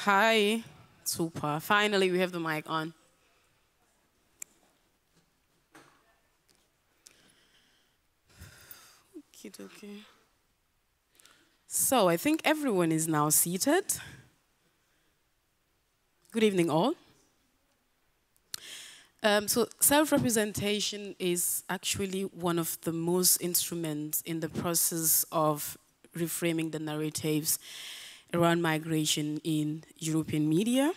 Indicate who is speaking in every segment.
Speaker 1: Hi. Super. Finally, we have the mic on. Okay. So I think everyone is now seated. Good evening, all. So self-representation is actually one of the most instruments in the process of reframing the narratives around migration in European media.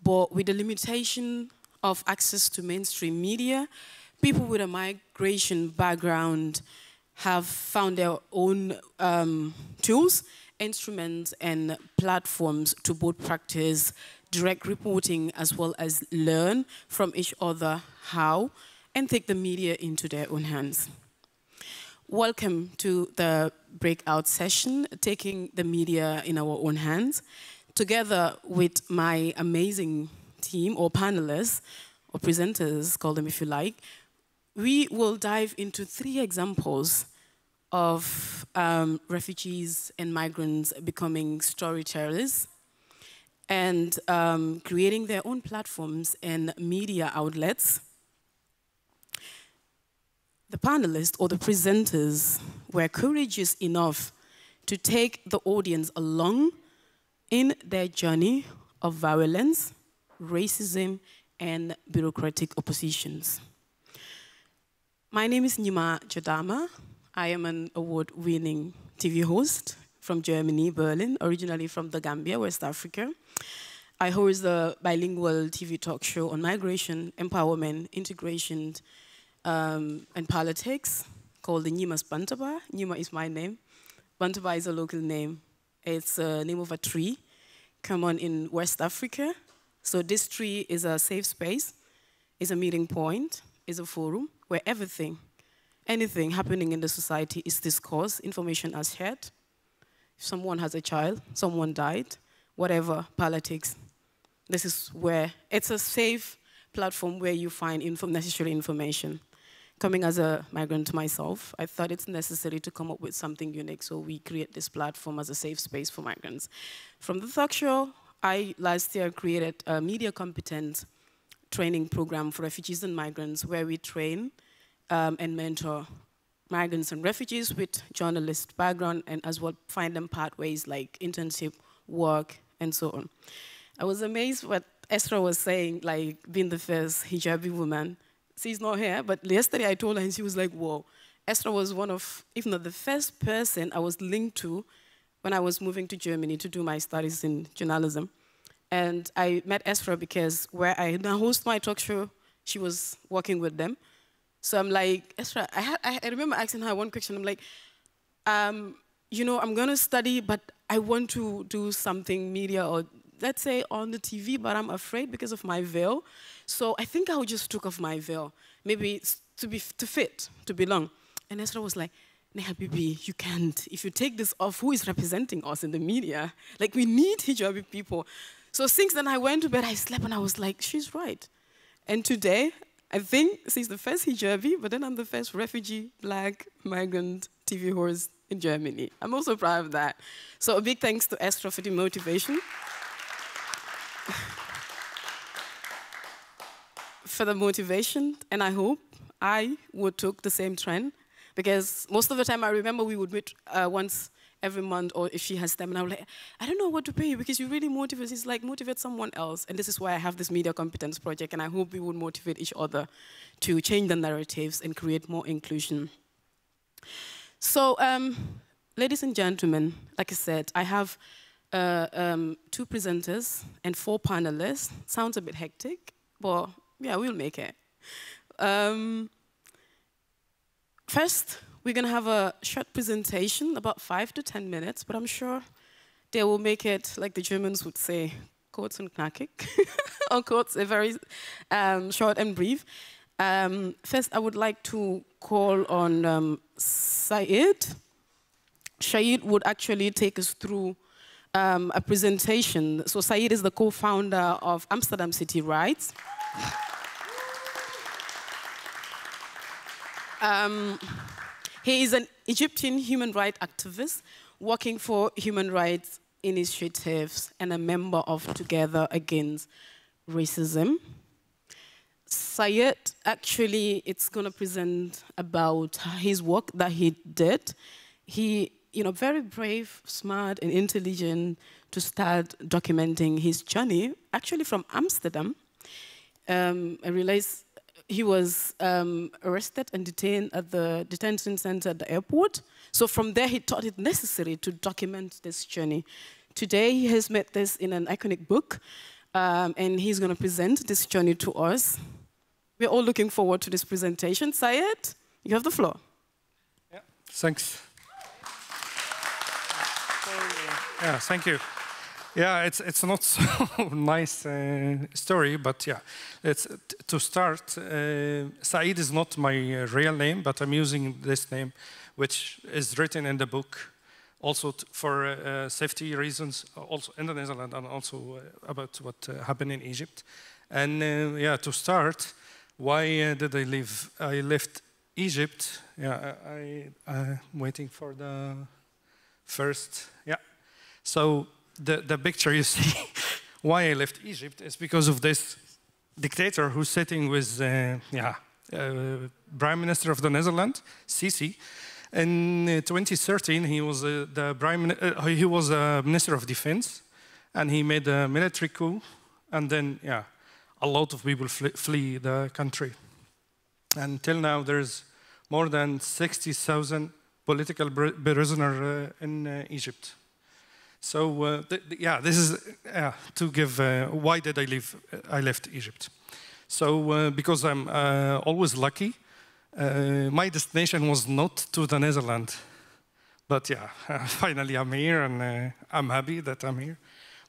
Speaker 1: But with the limitation of access to mainstream media, people with a migration background have found their own tools, instruments, and platforms to both practice direct reporting as well as learn from each other how and take the media into their own hands. Welcome to the breakout session, Taking the Media in Our Own Hands. Together with my amazing team or panelists or presenters, call them if you like, we will dive into 3 examples of refugees and migrants becoming storytellers and creating their own platforms and media outlets. The panelists or the presenters were courageous enough to take the audience along in their journey of violence, racism, and bureaucratic oppositions. My name is Nima Jadama. I am an award-winning TV host from Germany, Berlin, originally from the Gambia, West Africa. I host a bilingual TV talk show on migration, empowerment, integration, and politics called the Nima's Bantaba. Nima is my name. Bantaba is a local name. It's the name of a tree common in West Africa. So this tree is a safe space, is a meeting point, is a forum where anything happening in the society is discussed, information is shared. If someone has a child, someone died, whatever, politics. This is where it's a safe platform where you find necessary information. Coming as a migrant myself, I thought it's necessary to come up with something unique, so we create this platform as a safe space for migrants. From the talk show, I last year created a media competence training program for refugees and migrants where we train and mentor migrants and refugees with journalist background and as well find them pathways like internship, work, and so on. I was amazed what Esra was saying, like being the first hijabi woman. She's not here, but yesterday I told her and she was like, whoa. Esra was one of, if not the first person I was linked to when I was moving to Germany to do my studies in journalism. And I met Esra because where I now host my talk show, she was working with them. So I'm like, Esra, I remember asking her one question. I'm like, you know, I'm going to study, but I want to do something media or let's say on the TV, but I'm afraid because of my veil. So I think I just took off my veil, maybe to fit, to belong. And Esra was like, Neha Bibi, you can't. If you take this off, who is representing us in the media? Like, we need hijabi people. So since then I went to bed, I slept, and I was like, she's right. And today, I think she's the first hijabi, but then I'm the first refugee, black, migrant TV host in Germany. I'm also proud of that. So a big thanks to Esra for the motivation. For the motivation, and I hope I would take the same trend, because most of the time I remember we would meet once every month, or if she has time, and I was like, I don't know what to pay you because you really motivate. It's like motivate someone else, and this is why I have this media competence project, and I hope we would motivate each other to change the narratives and create more inclusion. So, ladies and gentlemen, like I said, I have 2 presenters and 4 panelists. Sounds a bit hectic, but yeah, we'll make it. First, we're going to have a short presentation, about 5 to 10 minutes, but I'm sure they will make it, like the Germans would say, kurz und knackig, or kurz, very short and brief. First, I would like to call on Said. Said would actually take us through a presentation. So Said is the co-founder of Amsterdam City Rights. He is an Egyptian human rights activist working for human rights initiatives and a member of Together Against Racism. Syed, actually, it's going to present about his work that he did. He, very brave, smart, and intelligent to start documenting his journey, actually from Amsterdam. I realized he was arrested and detained at the detention center at the airport. So from there, he thought it necessary to document this journey. Today, he has made this in an iconic book, and he's going to present this journey to us. We're all looking forward to this presentation. Syed, you have the floor.
Speaker 2: Yeah, thanks. Yeah, thank you. Yeah, it's not so nice story, but yeah, to start. Saeed is not my real name, but I'm using this name, which is written in the book, also for safety reasons, also in the Netherlands, and also about what happened in Egypt. And yeah, to start, why did I leave? I left Egypt. Yeah, I'm waiting for the first. Yeah, so. The picture you see, why I left Egypt is because of this dictator who's sitting with, Prime Minister of the Netherlands, Sisi. In 2013, he was he was a Minister of Defense, and he made a military coup, and then a lot of people flee the country. Until now, there's more than 60,000 political prisoners in Egypt. So this is to give why did I leave? I left Egypt. So because I'm always lucky, my destination was not to the Netherlands, but finally I'm here, and I'm happy that I'm here.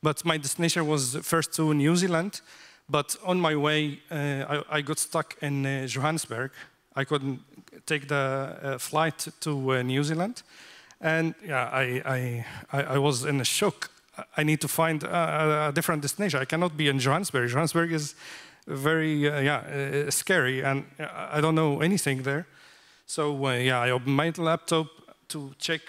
Speaker 2: But my destination was first to New Zealand, but on my way I got stuck in Johannesburg. I couldn't take the flight to New Zealand. And I was in a shock. I need to find a different destination. I cannot be in Johannesburg. Johannesburg is very scary, and I don't know anything there. So I opened my laptop to check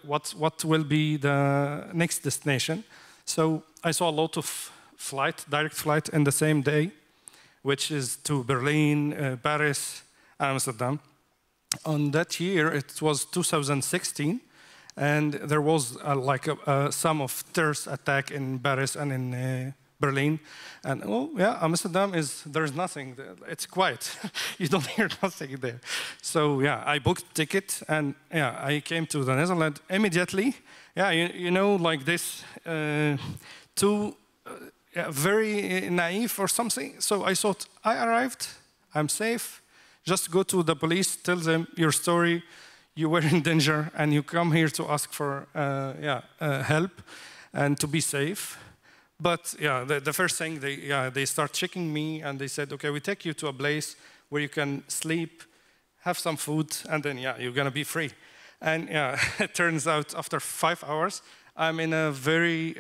Speaker 2: what will be the next destination. So I saw a lot of direct flight in the same day, which is to Berlin, Paris, and Amsterdam. On that year, it was 2016. And there was some of terrorist attack in Paris and in Berlin. And Amsterdam there's nothing there. It's quiet. You don't hear nothing there. So I booked ticket, and I came to the Netherlands immediately. Like this, very naive or something. So I thought, I arrived, I'm safe. Just go to the police, tell them your story. You were in danger, and you come here to ask for help and to be safe. But the first thing they start checking me, and they said, okay, we take you to a place where you can sleep, have some food, and then you're gonna be free. And it turns out after 5 hours, I'm in a very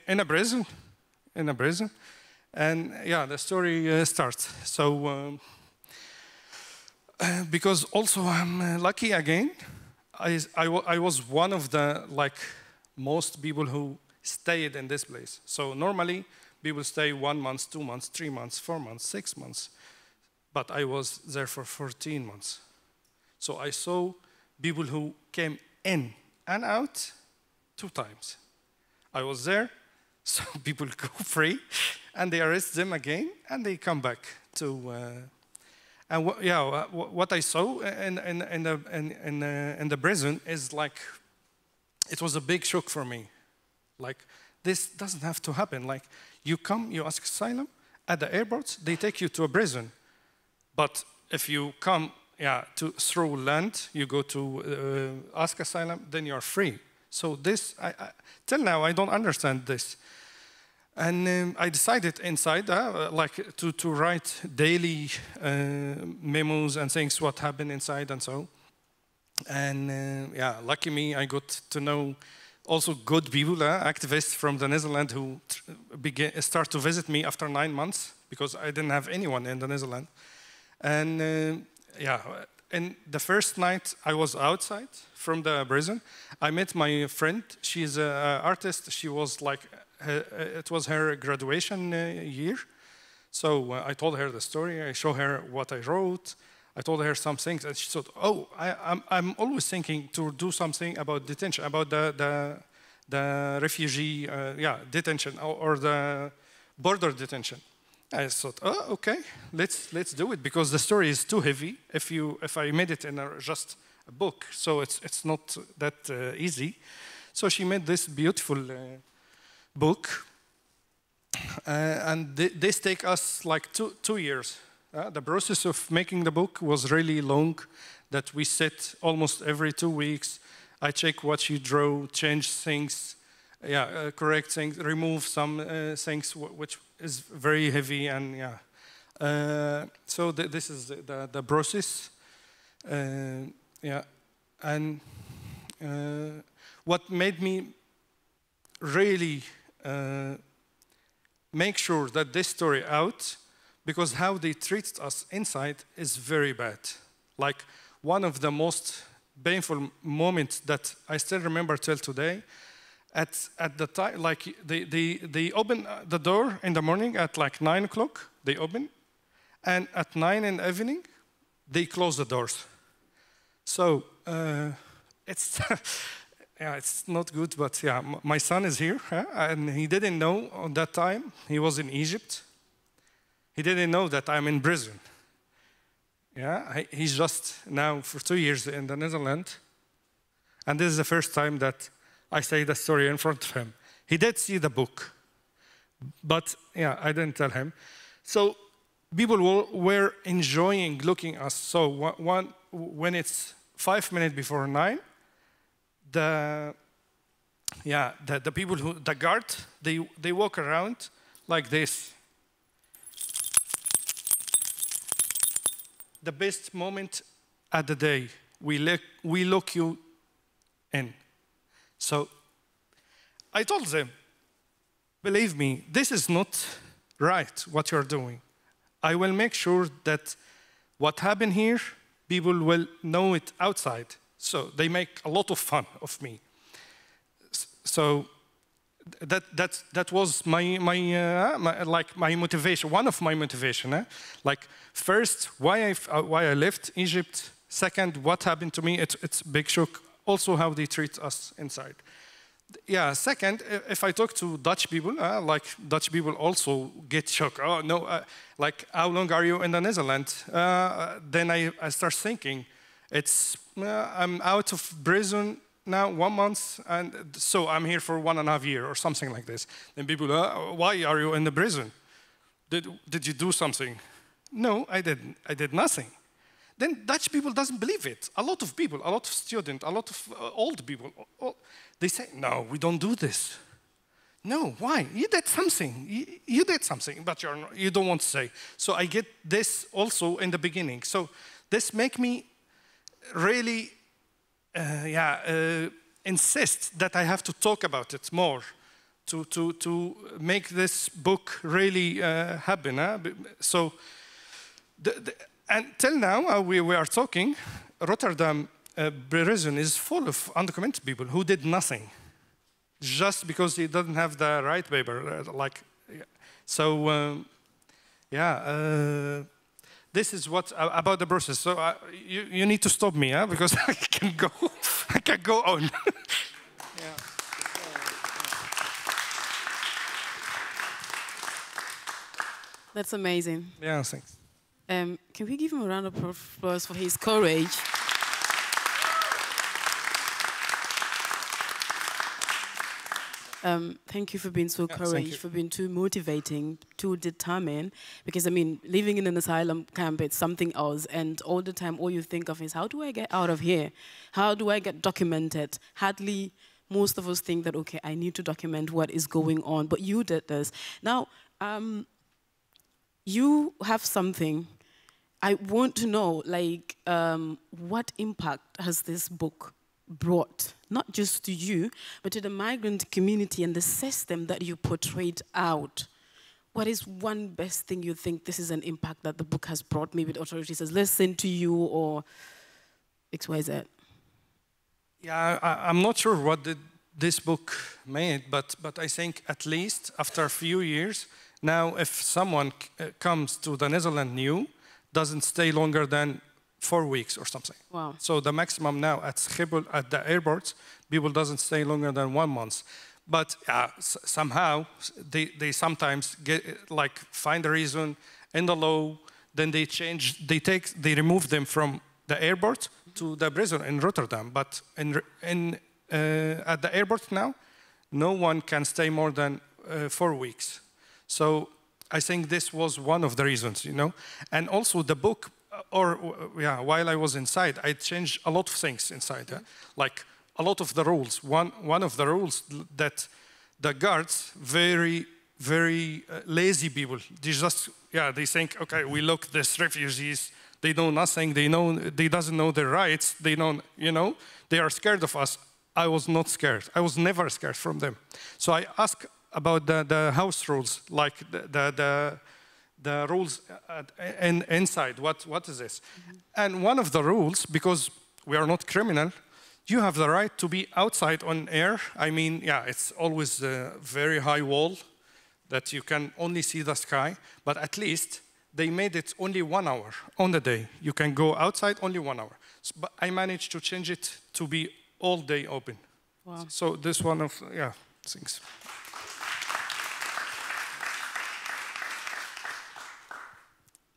Speaker 2: in a prison, and the story starts. So. Because also I'm lucky again. I was one of the most people who stayed in this place. So normally people stay 1 month, 2 months, 3 months, 4 months, 6 months. But I was there for 14 months. So I saw people who came in and out 2 times. I was there, so people go free, and they arrest them again, and they come back to. And what I saw in the prison is it was a big shock for me. This doesn't have to happen. You come, you ask asylum at the airport, they take you to a prison. But if you come, through land, you go to ask asylum, then you are free. So this, till now, I don't understand this. And I decided inside, to write daily memos and things what happened inside and so. And lucky me, I got to know also good people, activists from the Netherlands who start to visit me after 9 months because I didn't have anyone in the Netherlands. And and the first night I was outside from the prison, I met my friend. She's an artist. She was like, it was her graduation year. So I told her the story. I showed her what I wrote. I told her some things, and she thought, "Oh, I'm always thinking to do something about detention, about the refugee, detention or the border detention." I thought, "Oh, okay, let's do it because the story is too heavy. If I made it in just a book, so it's not that easy." So she made this beautiful book, and this take us like two years. The process of making the book was really long, that we sit almost every 2 weeks. I check what you draw, change things, correct things, remove some things which is very heavy, and so this is the process. And what made me really make sure that this story out, because how they treat us inside is very bad. Like one of the most painful moments that I still remember till today, at the time, like they open the door in the morning at like 9 o'clock, they open, and at 9 in the evening, they close the doors. So it's it's not good, but my son is here, and he didn't know at that time. He was in Egypt. He didn't know that I'm in prison. He's just now for 2 years in the Netherlands, and this is the first time that I say the story in front of him. He did see the book, but I didn't tell him. So people were enjoying looking at us. So when it's 5 minutes before 9, the people the guard, they walk around like this. The best moment at the day, we look you in. So I told them, believe me, this is not right what you're doing. I will make sure that what happened here, people will know it outside. So they make a lot of fun of me. So that was my motivation, one of my motivation. Like first, why I left Egypt. Second, what happened to me. It's a big shock. Also, how they treat us inside. Second, if I talk to Dutch people, like Dutch people also get shocked. Oh no, like how long are you in the Netherlands? Then I start thinking, I'm out of prison now 1 month, and so I'm here for 1.5 years or something like this. Then people, why are you in the prison? Did you do something? No, I didn't. I did nothing. Then Dutch people doesn't believe it. A lot of people, a lot of students, a lot of old people, they say, no, we don't do this. No, why? You did something. You did something, but you don't want to say. So I get this also in the beginning. So this make me really insist that I have to talk about it more to make this book really happen. So, until now, we are talking, Rotterdam prison is full of undocumented people who did nothing, just because he doesn't have the right paper. This is what about the process. So you need to stop me, because I can go on.
Speaker 1: That's amazing.
Speaker 2: Yeah, thanks.
Speaker 1: Can we give him a round of applause for his courage? Thank you for being so courageous, for being too motivating, too determined. Because, I mean, living in an asylum camp, it's something else. And all the time, all you think of is, how do I get out of here? How do I get documented? Hardly most of us think that, okay, I need to document what is going on. But you did this. Now, you have something. I want to know, like, what impact has this book brought, not just to you, but to the migrant community and the system that you portrayed out? What is one best thing you think this is an impact that the book has brought? Maybe the authorities has listened to you, or XYZ?
Speaker 2: Yeah, I'm not sure what this book made, but I think at least after a few years, now if someone comes to the Netherlands new, doesn't stay longer than 4 weeks or something.
Speaker 1: Wow.
Speaker 2: So the maximum now at Schiphol, at the airport, people doesn't stay longer than 1 month. But somehow they sometimes find a reason in the law, then they change, they remove them from the airport to the prison in Rotterdam. But at the airport now, no one can stay more than 4 weeks. So I think this was one of the reasons, you know. And also the book, while I was inside, I changed a lot of things inside, like a lot of the rules. One of the rules that the guards, very lazy people, they think, okay, we look these refugees, they know nothing, they doesn't know their rights, they don't, you know, they are scared of us. I was not scared. I was never scared from them. So I asked about the house rules, like the rules inside. What is this? Mm-hmm. And one of the rules, because we are not criminal, you have the right to be outside on air. I mean, yeah, it's always a very high wall that you can only see the sky, but at least they made it only 1 hour on the day. You can go outside only 1 hour. But I managed to change it to be all day open.
Speaker 1: Wow.
Speaker 2: So this one of, things.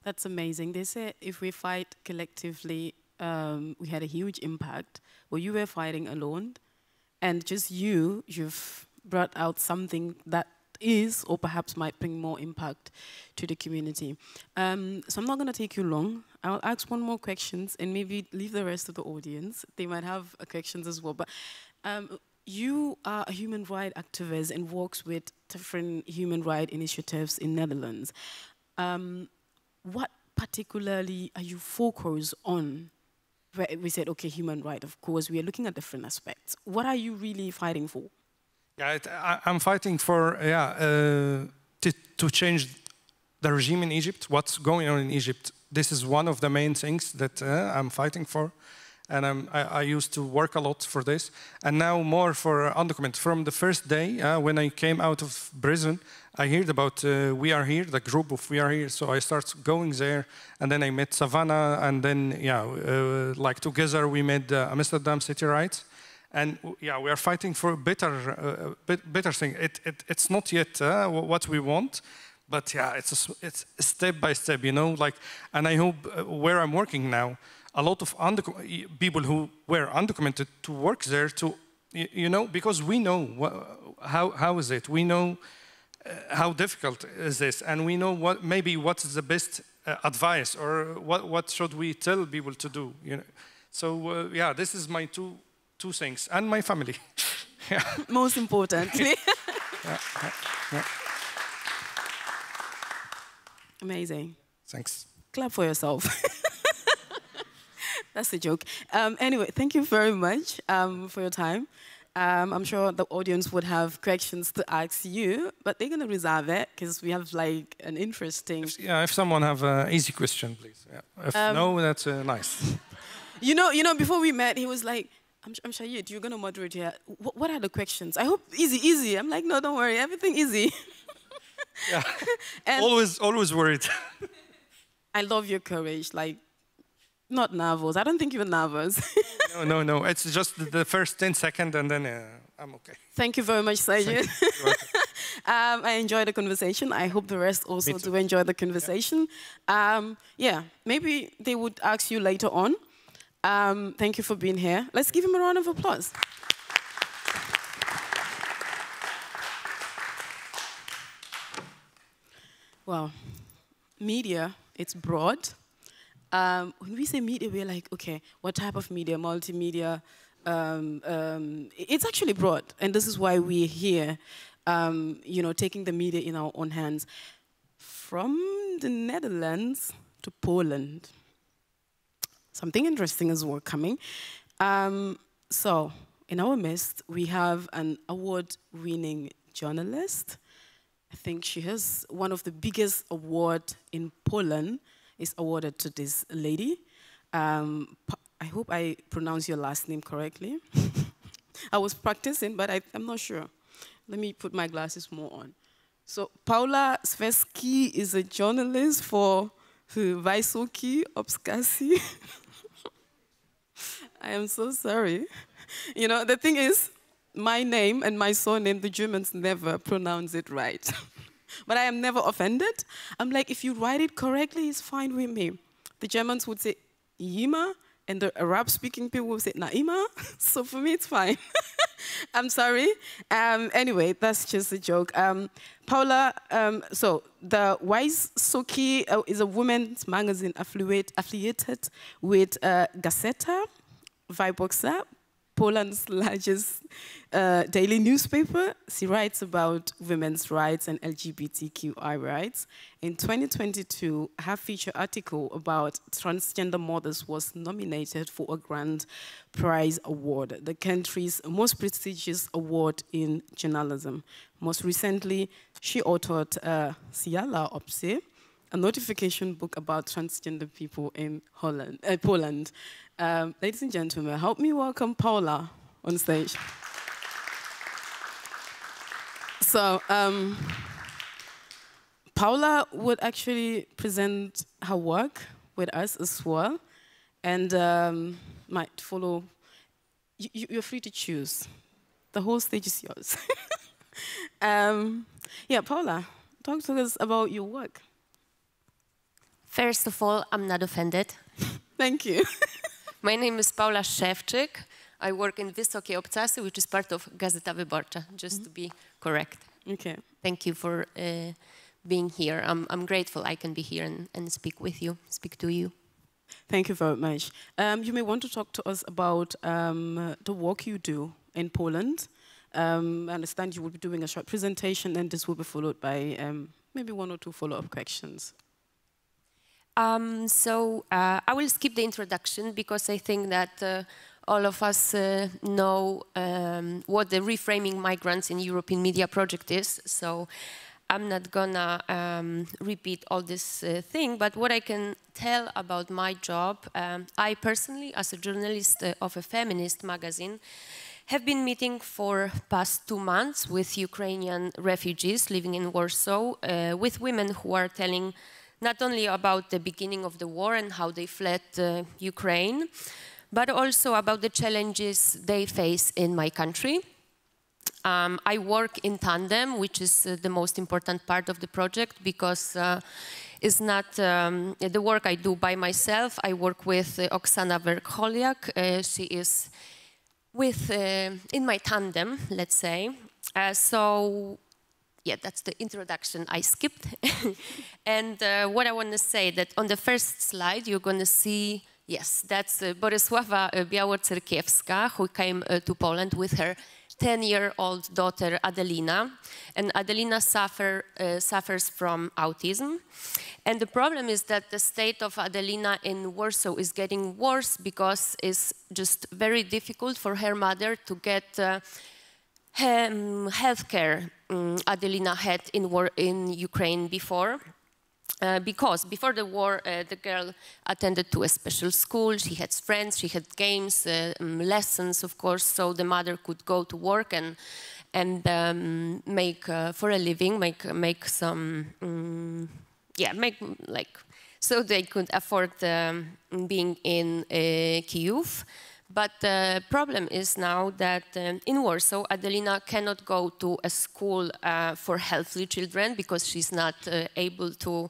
Speaker 1: That's amazing. They say if we fight collectively, we had a huge impact. Well, you were fighting alone, and just you've brought out something that is, or perhaps might bring more impact to the community. So I'm not going to take you long. I'll ask one more questions and maybe leave the rest of the audience. They might have questions as well. But you are a human rights activist and works with different human rights initiatives in Netherlands. What particularly are you focused on? We said, okay, human rights, of course, we are looking at different aspects. What are you really fighting for?
Speaker 2: Yeah, I'm fighting for, to change the regime in Egypt, what's going on in Egypt. This is one of the main things that I'm fighting for. And I used to work a lot for this. And now more for undocumented. From the first day, when I came out of prison, I heard about We Are Here, the group of We Are Here. So I started going there. And then I met Savannah. And then, together we made Amsterdam City Rights. And we are fighting for a better thing. It's not yet what we want. But it's step by step, you know. And I hope where I'm working now, a lot of people who were undocumented to work there, because we know how is it. We know how difficult is this, and we know what is the best advice, or what should we tell people to do. You know, so this is my two things, and my family.
Speaker 1: Most importantly.
Speaker 2: Yeah.
Speaker 1: Amazing.
Speaker 2: Thanks.
Speaker 1: Clap for yourself. That's a joke. Anyway, thank you very much for your time. I'm sure the audience would have questions to ask you, but they're going to reserve it because we have an interesting...
Speaker 2: If someone have an easy question, please. Yeah. If no, that's nice.
Speaker 1: You know, before we met, he was like, I'm Shahid, you're going to moderate here. What are the questions? I hope easy. I'm like, no, don't worry, everything easy.
Speaker 2: Yeah, always worried.
Speaker 1: I love your courage, not nervous. I don't think you're nervous.
Speaker 2: No. It's just the first 10 seconds and then I'm okay.
Speaker 1: Thank you very much, Sajid. I enjoyed the conversation. I hope the rest also do enjoy the conversation. Maybe they would ask you later on. Thank you for being here. Let's give him a round of applause. Well, media, it's broad. When we say media, we're like, okay, what type of media? Multimedia. It's actually broad, and this is why we're here, taking the media in our own hands. From the Netherlands to Poland. Something interesting is coming. So, in our midst, we have an award-winning journalist. I think she has one of the biggest awards in Poland is awarded to this lady. I I hope I pronounce your last name correctly. I was practicing, but I'm not sure. Let me put my glasses more on. So Paula Sveski is a journalist for Wysoki Obskasi. I am so sorry. You know, the thing is, my name and my surname, the Germans never pronounce it right. But I am never offended. I'm like, if you write it correctly, it's fine with me. The Germans would say Yima, and the Arab-speaking people would say Naima. So for me, it's fine. I'm sorry. Anyway, that's just a joke. Paula, so the Wysoki is a women's magazine affiliated with Gazeta Wyborcza, Poland's largest daily newspaper. She writes about women's rights and LGBTQI rights. In 2022, her feature article about transgender mothers was nominated for a Grand Prize Award, the country's most prestigious award in journalism. Most recently, she authored Siala Opse, a notification book about transgender people in Poland. Ladies and gentlemen, help me welcome Paula on stage. So, Paula would actually present her work with us as well, and might follow. You're free to choose. The whole stage is yours. Yeah, Paula, talk to us about your work.
Speaker 3: First of all, I'm not offended.
Speaker 1: Thank you.
Speaker 3: My name is Paula Szewczyk. I work in Wysokie Obcasy, which is part of Gazeta Wyborcza, just to be correct.
Speaker 1: Okay.
Speaker 3: Thank you for being here. I'm grateful I can be here and speak with you, speak to you.
Speaker 1: Thank you very much. You may want to talk to us about the work you do in Poland. I understand you will be doing a short presentation, and this will be followed by maybe 1 or 2 follow-up questions.
Speaker 3: I will skip the introduction because I think that all of us know what the Reframing Migrants in European Media project is. So I'm not gonna repeat all this thing, but what I can tell about my job, I personally, as a journalist of a feminist magazine, have been meeting for past 2 months with Ukrainian refugees living in Warsaw, with women who are telling not only about the beginning of the war and how they fled Ukraine, but also about the challenges they face in my country. I work in tandem, which is the most important part of the project, because it's not the work I do by myself. I work with Oksana Verkholiak. She is in my tandem, let's say. Yeah, that's the introduction I skipped. And what I want to say that on the first slide, you're going to see, yes, that's Borysława Biało-Cerkiewska, who came to Poland with her 10-year-old daughter, Adelina. And Adelina suffers from autism. And the problem is that the state of Adelina in Warsaw is getting worse because it's just very difficult for her mother to get healthcare Adelina had in Ukraine before. Because before the war, the girl attended to a special school, she had friends, she had games, lessons, of course, so the mother could go to work and make for a living, make some, so they could afford being in Kyiv. But the problem is now that in Warsaw, Adelina cannot go to a school for healthy children because she's not able to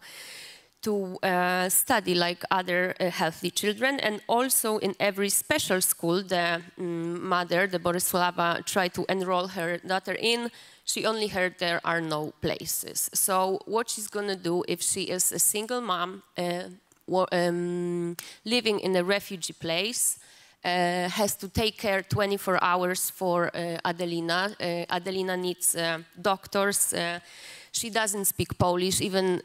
Speaker 3: study like other healthy children. And also in every special school, the mother, the Borysława, tried to enroll her daughter in. She only heard there are no places. So what she's going to do if she is a single mom living in a refugee place, has to take care 24 hours for Adelina. Adelina needs doctors. She doesn't speak Polish. Even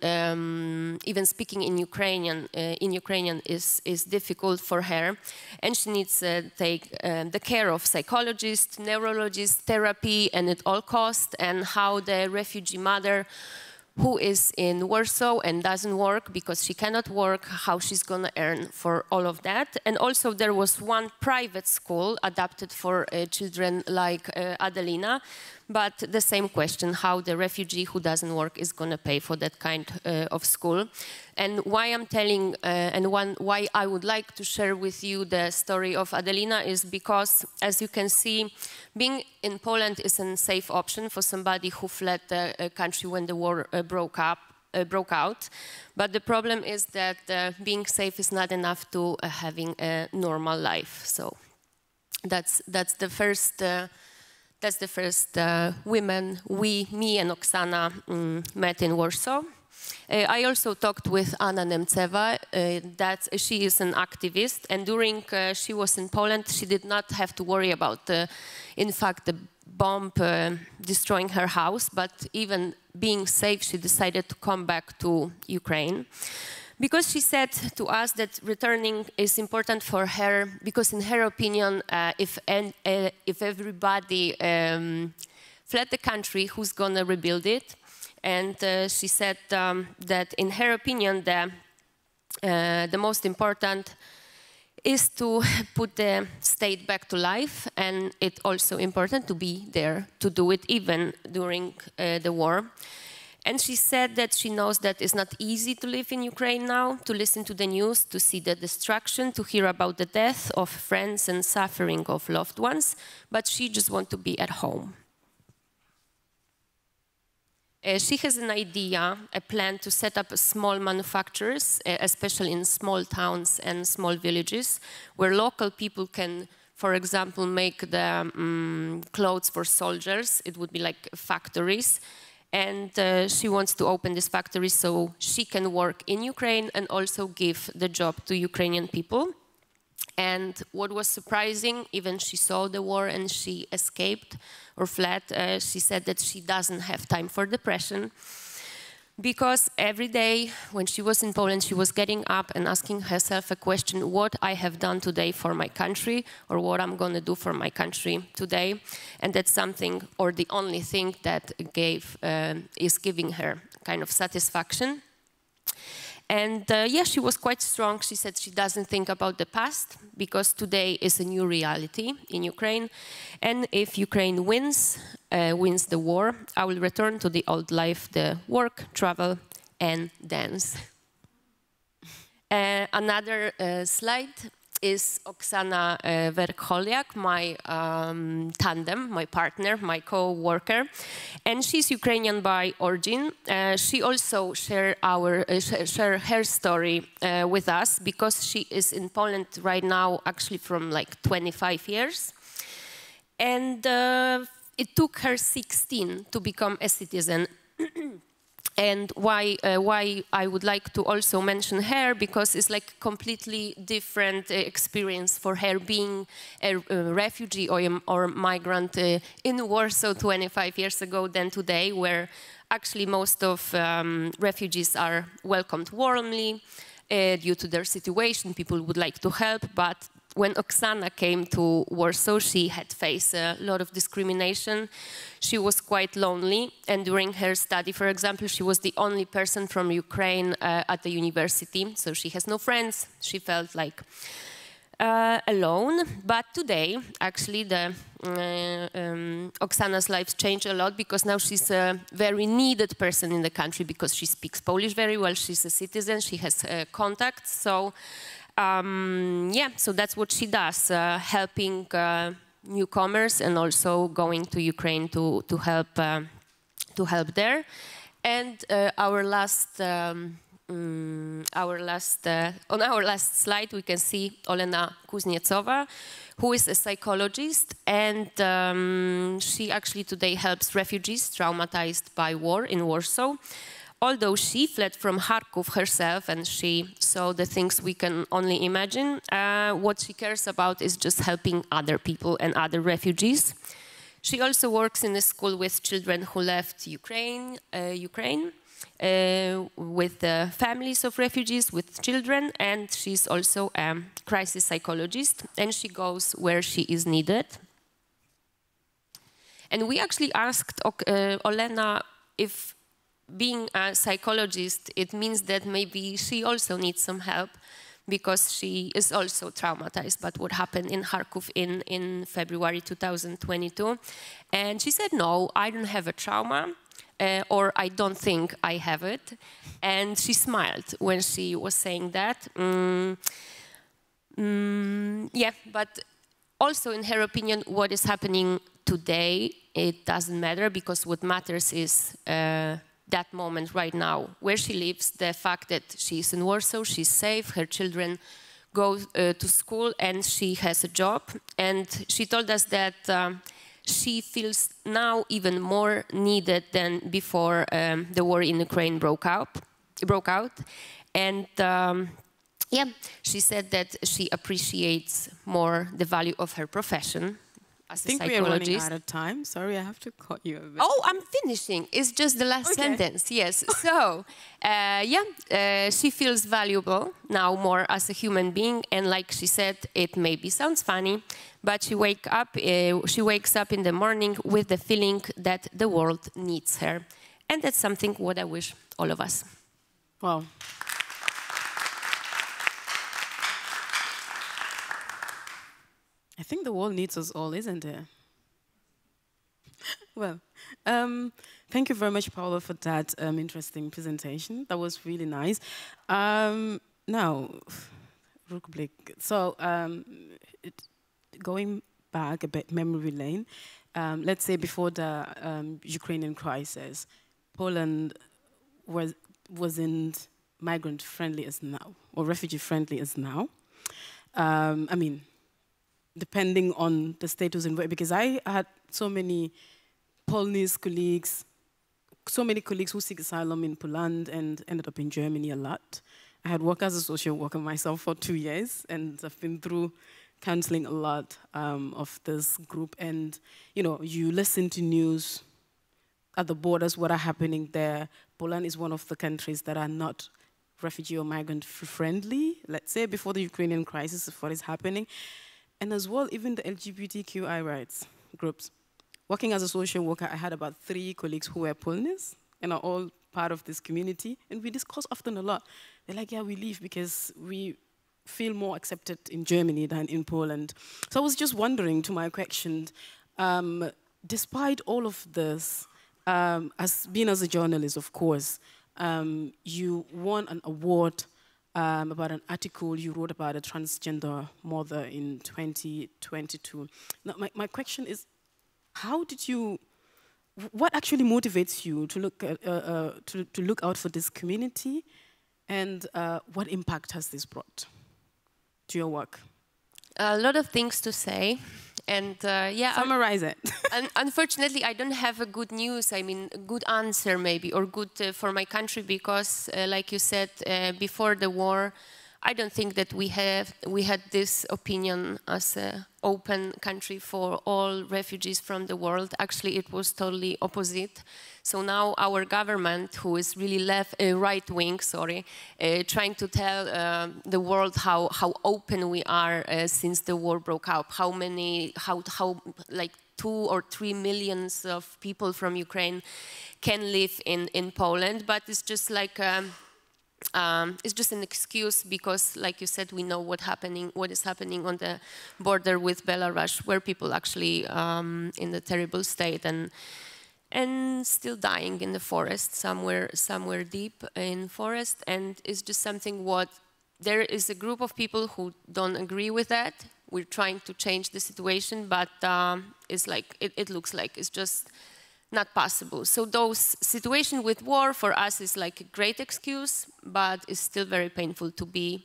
Speaker 3: speaking in Ukrainian is difficult for her, and she needs to take the care of psychologists, neurologists, therapy, and at all costs. And how the refugee mother who is in Warsaw and doesn't work because she cannot work, how she's going to earn for all of that. And also there was one private school adapted for children like Adelina, but the same question, how the refugee who doesn't work is going to pay for that kind of school. And why I'm telling, why I would like to share with you the story of Adelina is because, as you can see, being in Poland is a safe option for somebody who fled the country when the war broke out. But the problem is that being safe is not enough to having a normal life. So that's the first. That's the first women me and Oksana met in Warsaw. I also talked with Anna Nemceva, that she is an activist, and during she was in Poland, she did not have to worry about, in fact, the bomb destroying her house, but even being safe, she decided to come back to Ukraine. Because she said to us that returning is important for her, because in her opinion, if everybody fled the country, who's going to rebuild it? And she said that in her opinion, the most important is to put the state back to life, and it's also important to be there to do it even during the war. And she said that she knows that it's not easy to live in Ukraine now, to listen to the news, to see the destruction, to hear about the death of friends and suffering of loved ones, but she just wants to be at home. She has an idea, a plan to set up small manufacturers, especially in small towns and small villages, where local people can, for example, make the clothes for soldiers. It would be like factories. And she wants to open this factory so she can work in Ukraine and also give the job to Ukrainian people. And what was surprising, even she saw the war and she escaped or fled, she said that she doesn't have time for depression. Because every day when she was in Poland, she was getting up and asking herself a question, what I have done today for my country, or what I'm going to do for my country today. And that's something, or the only thing that is giving her kind of satisfaction. And yeah, she was quite strong. She said she doesn't think about the past, because today is a new reality in Ukraine. And if Ukraine wins the war, I will return to the old life, the work, travel, and dance. Another slide is Oksana Verkholiak, my tandem, my partner, my co-worker, and she's Ukrainian by origin. She also share her story with us, because she is in Poland right now, actually from like 25 years, and it took her 16 to become a citizen. And why I would like to also mention her, because it's like completely different experience for her being a refugee or migrant in Warsaw 25 years ago than today, where actually most of refugees are welcomed warmly due to their situation. People would like to help, but when Oksana came to Warsaw, she had faced a lot of discrimination. She was quite lonely, and during her study, for example, she was the only person from Ukraine at the university, so she has no friends. She felt like alone. But today, actually, Oksana's life changed a lot, because now she's a very needed person in the country, because she speaks Polish very well. She's a citizen. She has contacts. So. Yeah, so that's what she does, helping newcomers and also going to Ukraine to help there. And on our last slide, we can see Olena Kuznetsova, who is a psychologist, and she actually today helps refugees traumatized by war in Warsaw. Although she fled from Kharkov herself and she saw the things we can only imagine, what she cares about is just helping other people and other refugees. She also works in a school with children who left Ukraine, with the families of refugees, with children, and she's also a crisis psychologist, and she goes where she is needed. And we actually asked Olena if being a psychologist, it means that maybe she also needs some help, because she is also traumatized by what happened in Kharkiv in February 2022. And she said, no, I don't have a trauma, or I don't think I have it. And she smiled when she was saying that. Yeah, but also in her opinion, what is happening today, it doesn't matter, because what matters is that moment right now, where she lives, the fact that she's in Warsaw, she's safe, her children go to school, and she has a job. And she told us that she feels now even more needed than before the war in Ukraine broke out. And yeah, she said that she appreciates more the value of her profession as a psychologist.
Speaker 1: I think we are running out of time. Sorry, I have to cut you a bit.
Speaker 3: Oh, I'm finishing. It's just the last sentence, yes. So, yeah, she feels valuable now more as a human being. And like she said, it maybe sounds funny, but she wakes up in the morning with the feeling that the world needs her. And that's something what I wish all of us.
Speaker 1: Wow. I think the world needs us all, isn't it? Well, thank you very much, Paula, for that interesting presentation. That was really nice. Now, Rukblik. So, going back a bit, memory lane. Let's say before the Ukrainian crisis, Poland wasn't migrant-friendly as now, or refugee-friendly as now. I mean, depending on the status and where, because I had so many Polnish colleagues, so many colleagues who seek asylum in Poland and ended up in Germany a lot. I had worked as a social worker myself for 2 years, and I've been through counseling a lot of this group. And, you know, you listen to news at the borders, what are happening there. Poland is one of the countries that are not refugee or migrant friendly, let's say, before the Ukrainian crisis, of what is happening. And as well, even the LGBTQI rights groups. Working as a social worker, I had about 3 colleagues who were Polnish and are all part of this community. And we discuss often a lot. They're like, yeah, we leave because we feel more accepted in Germany than in Poland. So I was just wondering, to my question, despite all of this, as a journalist, of course, you won an award about an article you wrote about a transgender mother in 2022. Now, my question is, how did you, what actually motivates you to look at, to look out for this community, and what impact has this brought to your work?
Speaker 3: A lot of things to say. And yeah,
Speaker 1: summarize it.
Speaker 3: Unfortunately, I don't have a good news. I mean, a good answer maybe, or good for my country, because, like you said, before the war, I don't think that we had this opinion as an open country for all refugees from the world. Actually, it was totally opposite. So now our government, who is really right wing, trying to tell the world how open we are since the war broke out. How like 2 or 3 million of people from Ukraine can live in Poland, but it's just like. It's just an excuse because, like you said, we know what is happening on the border with Belarus, where people actually in a terrible state and still dying in the forest, somewhere deep in forest. And it's just something what there is a group of people who don't agree with that. We're trying to change the situation, but it's like it looks like it's just not possible. So those situation with war for us is like a great excuse, but it's still very painful to be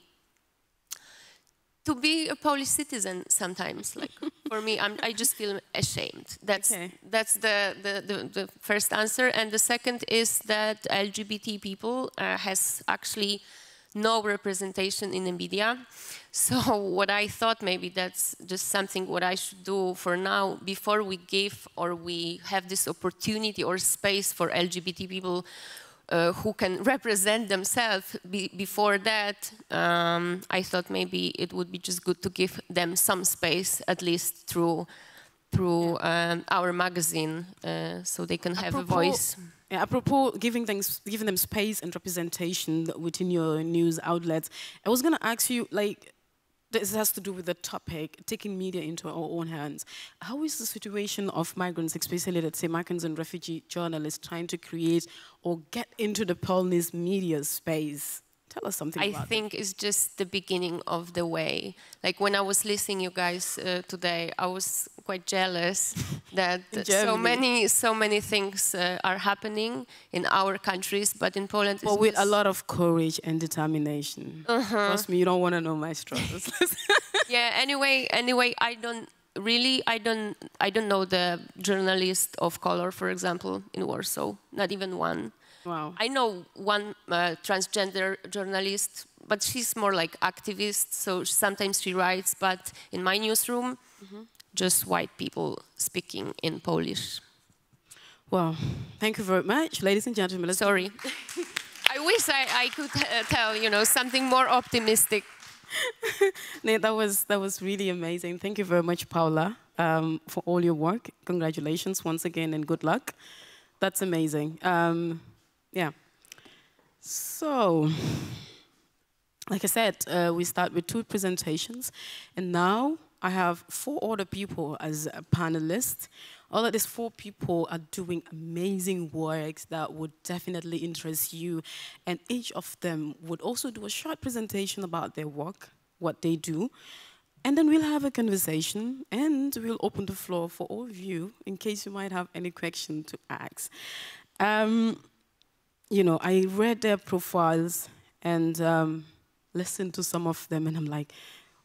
Speaker 3: a Polish citizen sometimes. Like for me, I just feel ashamed. That's the first answer. And the second is that LGBT people has actually no representation in the media. So what I thought, maybe that's just something what I should do for now, before we give or we have this opportunity or space for LGBT people who can represent themselves. Before that, I thought maybe it would be just good to give them some space, at least through through our magazine, so they can have a voice.
Speaker 1: Yeah, apropos giving them space and representation within your news outlets, I was going to ask you, like, this has to do with the topic, taking media into our own hands. How is the situation of migrants, especially, let's say, migrants and refugee journalists, trying to create or get into the Polnese media space? Tell us something about
Speaker 3: I think it's just the beginning of the way. Like when I was listening you guys today, I was quite jealous that so many things are happening in our countries, but in Poland it's
Speaker 1: with a lot of courage and determination. Trust me, you don't want to know my struggles.
Speaker 3: Yeah, anyway, I don't know the journalist of color, for example, in Warsaw, not even one.
Speaker 1: Wow.
Speaker 3: I know one transgender journalist, but she's more like activist, so sometimes she writes, but in my newsroom, just white people speaking in Polish.
Speaker 1: Well, thank you very much, ladies and gentlemen.
Speaker 3: Sorry. I wish I could tell, you know, something more optimistic.
Speaker 1: No, that was really amazing. Thank you very much, Paula, for all your work. Congratulations once again and good luck. That's amazing. Yeah. So, like I said, we start with 2 presentations, and now I have 4 other people as panelists. All of these 4 people are doing amazing work that would definitely interest you, and each of them would also do a short presentation about their work, what they do, and then we'll have a conversation, and we'll open the floor for all of you in case you might have any question to ask. You know, I read their profiles and listened to some of them, and I'm like,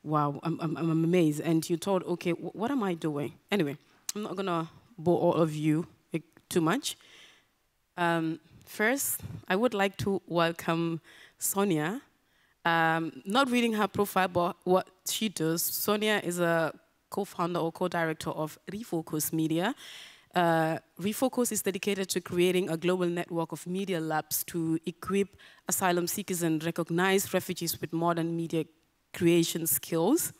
Speaker 1: wow, I'm amazed. And you thought, okay, what am I doing? Anyway, I'm not gonna bore all of you too much. First, I would like to welcome Sonia. Not reading her profile, but what she does. Sonia is a co-founder or co-director of Refocus Media. Refocus is dedicated to creating a global network of media labs to equip asylum seekers and recognize refugees with modern media creation skills.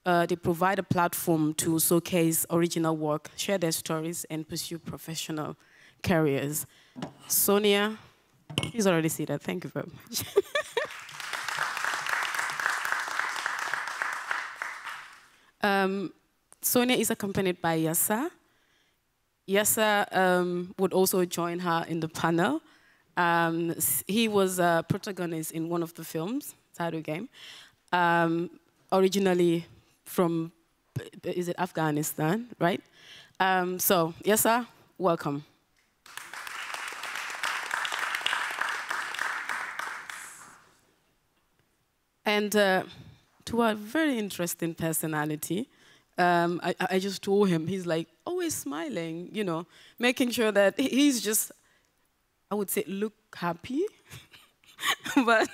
Speaker 1: They provide a platform to showcase original work, share their stories, and pursue professional careers. Sonia, she's already seated. Thank you very much. Sonia is accompanied by Yasa. Yasa would also join her in the panel. He was a protagonist in one of the films, Shadow Game, originally from, is it Afghanistan, right? So, Yasa, welcome. And to a very interesting personality, I just told him, he's like always smiling, you know, making sure that he's just, I would say, look happy. But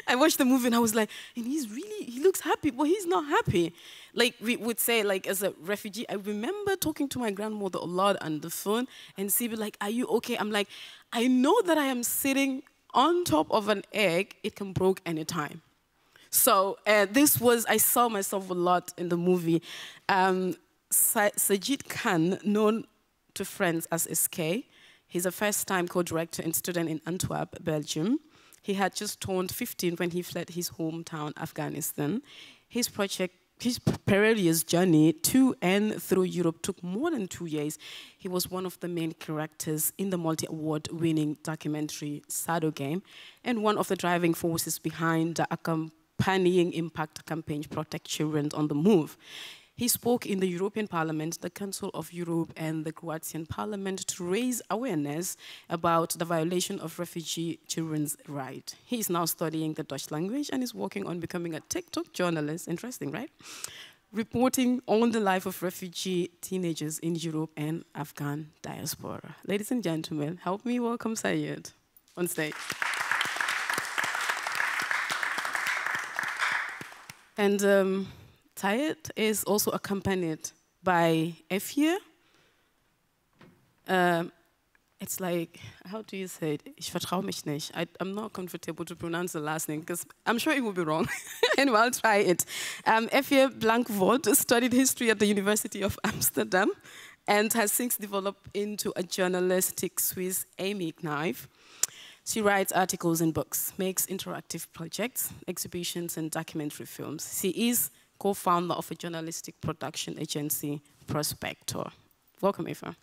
Speaker 1: I watched the movie and I was like, and he looks happy, but he's not happy. Like we would say, like as a refugee, I remember talking to my grandmother a lot on the phone and she'd be like, are you okay? I'm like, I know that I am sitting on top of an egg, it can break anytime. So I saw myself a lot in the movie. Sajid Khan, known to friends as SK, he's a first-time co-director and student in Antwerp, Belgium. He had just turned 15 when he fled his hometown, Afghanistan. His perilous journey to and through Europe took more than 2 years. He was one of the main characters in the multi-award-winning documentary Shadow Game, and one of the driving forces behind the accompanying impact campaign Protect Children on the Move. He spoke in the European Parliament, the Council of Europe, and the Croatian Parliament to raise awareness about the violation of refugee children's rights. He is now studying the Dutch language and is working on becoming a TikTok journalist. Interesting, right? Reporting on the life of refugee teenagers in Europe and Afghan diaspora. Ladies and gentlemen, help me welcome Syed on stage. And Syed is also accompanied by Efye. It's like, how do you say it? Ich vertraue mich nicht. I'm not comfortable to pronounce the last name because I'm sure it will be wrong. Anyway, I'll try it. Effie Blank-Wold studied history at the University of Amsterdam and has since developed into a journalistic Swiss Amy Knife. She writes articles and books, makes interactive projects, exhibitions, and documentary films. She is co-founder of a journalistic production agency, Prospector. Welcome, Eva.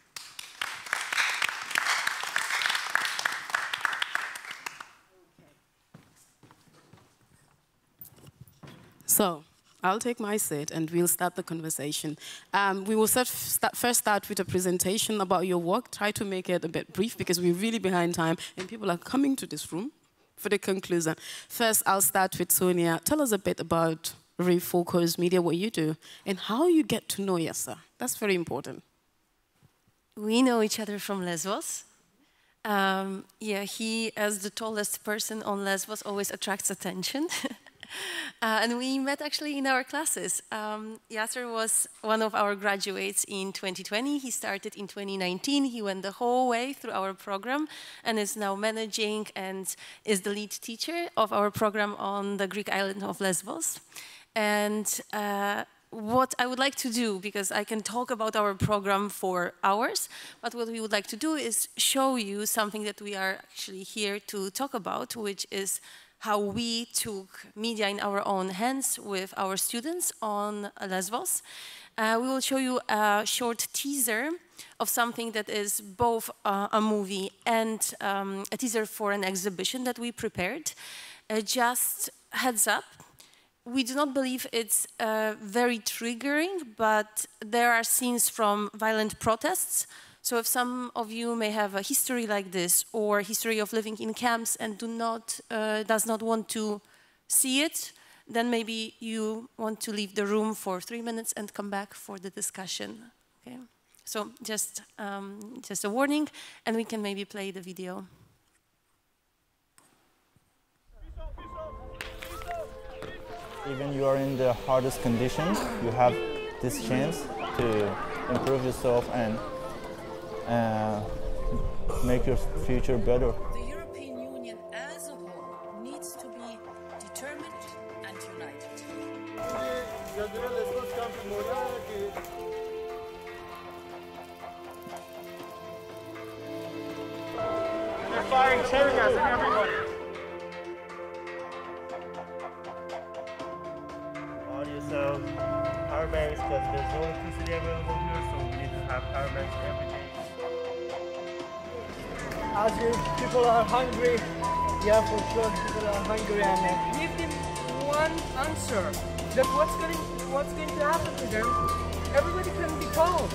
Speaker 1: So, I'll take my seat and we'll start the conversation. We will first start with a presentation about your work. Try to make it a bit brief because we're really behind time and people are coming to this room for the conclusion. First, I'll start with Sonia. Tell us a bit about Refocus Media, what you do, and how you get to know Yasser. That's very important.
Speaker 4: We know each other from Lesbos. Yeah, he, as the tallest person on Lesbos, always attracts attention. And we met actually in our classes. Yasser was one of our graduates in 2020. He started in 2019. He went the whole way through our program and is now managing and is the lead teacher of our program on the Greek island of Lesbos. And what I would like to do, because I can talk about our program for hours, but what we would like to do is show you something that we are actually here to talk about, which is how we took media in our own hands with our students on Lesbos. We will show you a short teaser of something that is both a movie and a teaser for an exhibition that we prepared. Just heads up, we do not believe it's very triggering, but there are scenes from violent protests. So if some of you may have a history like this or history of living in camps and does not want to see it, then maybe you want to leave the room for 3 minutes and come back for the discussion. Okay? So just a warning, and we can maybe play the video.
Speaker 5: Even you are in the hardest conditions, you have this chance to improve yourself and make your future better.
Speaker 6: The European Union as a whole needs to be determined and united.
Speaker 7: They're firing tear gas at everybody. Audio cells, power banks, because there's no electricity available here, so we need to have power banks every day.
Speaker 8: As people are hungry, yeah, for sure, people are hungry, and give them one answer that what's going to happen to them. Everybody can be calm.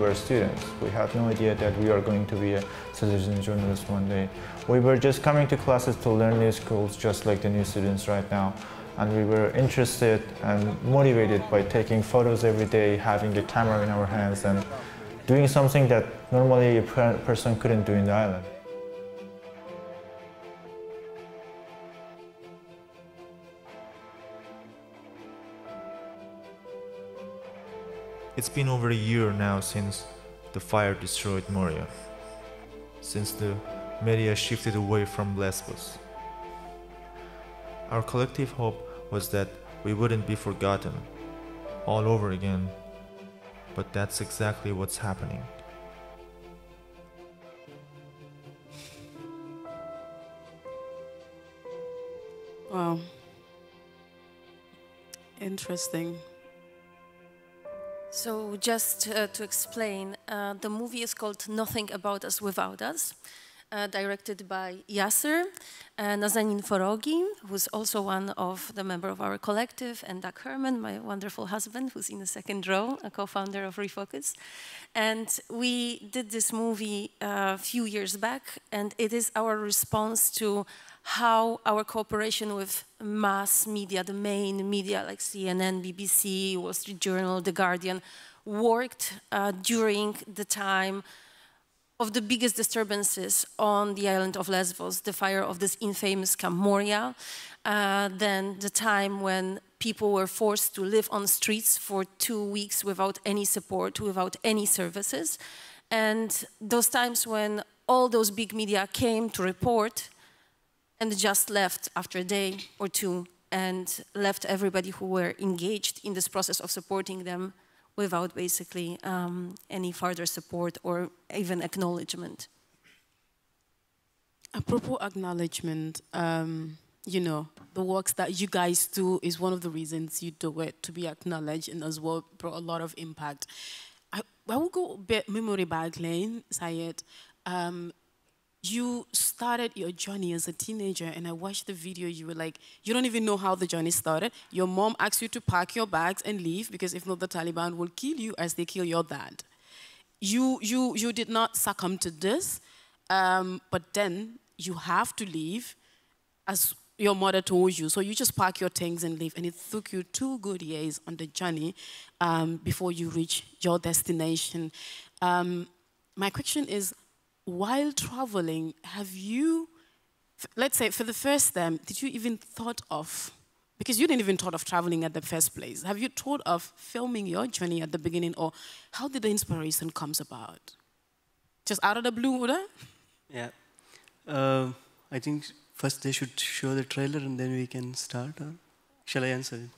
Speaker 5: were students. We had no idea that we are going to be a citizen journalist one day. We were just coming to classes to learn new skills, just like the new students right now. And we were interested and motivated by taking photos every day, having a camera in our hands, and doing something that normally a person couldn't do in the island.
Speaker 9: It's been over a year now since the fire destroyed Moria, since the media shifted away from Lesbos. Our collective hope was that we wouldn't be forgotten all over again. But that's exactly what's happening.
Speaker 1: Wow. Interesting.
Speaker 4: So just to explain, the movie is called Nothing About Us Without Us, directed by Yasser, Nazanin Forogi, who's also one of the member of our collective, and Doug Herman, my wonderful husband, who's in the second row, a co-founder of Refocus. And we did this movie a few years back, and it is our response to how our cooperation with mass media, the main media like CNN, BBC, Wall Street Journal, The Guardian, worked during the time of the biggest disturbances on the island of Lesbos, the fire of this infamous Camp Moria, then the time when people were forced to live on streets for 2 weeks without any support, without any services, and those times when all those big media came to report and just left after a day or two and left everybody who were engaged in this process of supporting them without basically any further support or even acknowledgement.
Speaker 1: Apropos acknowledgement, you know, the works that you guys do is one of the reasons you do it, to be acknowledged, and as well brought a lot of impact. I will go a bit memory back lane, Syed. You started your journey as a teenager, and I watched the video. You were like, you don't even know how the journey started. Your mom asked you to pack your bags and leave, because if not, the Taliban will kill you as they kill your dad. You did not succumb to this, but then you have to leave, as your mother told you. So you just pack your things and leave, and it took you 2 good years on the journey before you reach your destination. My question is, while traveling, have you, let's say for the first time, did you even thought of, because you didn't even thought of traveling at the first place, have you thought of filming your journey at the beginning, or how did the inspiration comes about? Just out of the blue, Uda?
Speaker 10: Yeah. I think first they should show the trailer and then we can start. Or shall I answer it?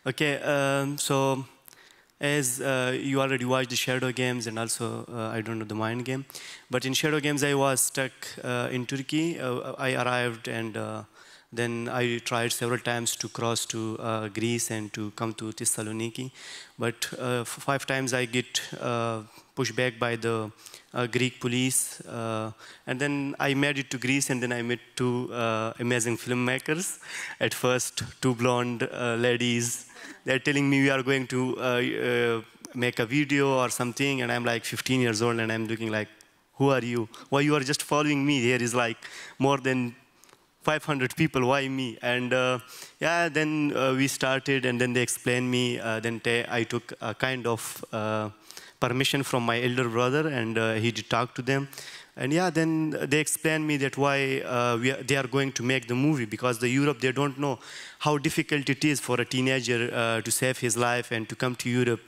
Speaker 10: Okay, so as you already watched the Shadow Games and also, I don't know, the Mind Game. But in Shadow Games, I was stuck in Turkey. I arrived and then I tried several times to cross to Greece and to come to Thessaloniki. But 5 times I get pushed back by the Greek police. And then I made it to Greece, and then I met 2 amazing filmmakers. At first, 2 blonde ladies. They're telling me we are going to make a video or something, and I'm like 15 years old, and I'm looking like, who are you? Why you are just following me? Here is like more than 500 people, why me? And yeah, then we started, and then they explained me. Then I took a kind of permission from my elder brother, and he did talk to them. And yeah, then they explained me that why they are going to make the movie, because the Europe, they don't know how difficult it is for a teenager to save his life and to come to Europe.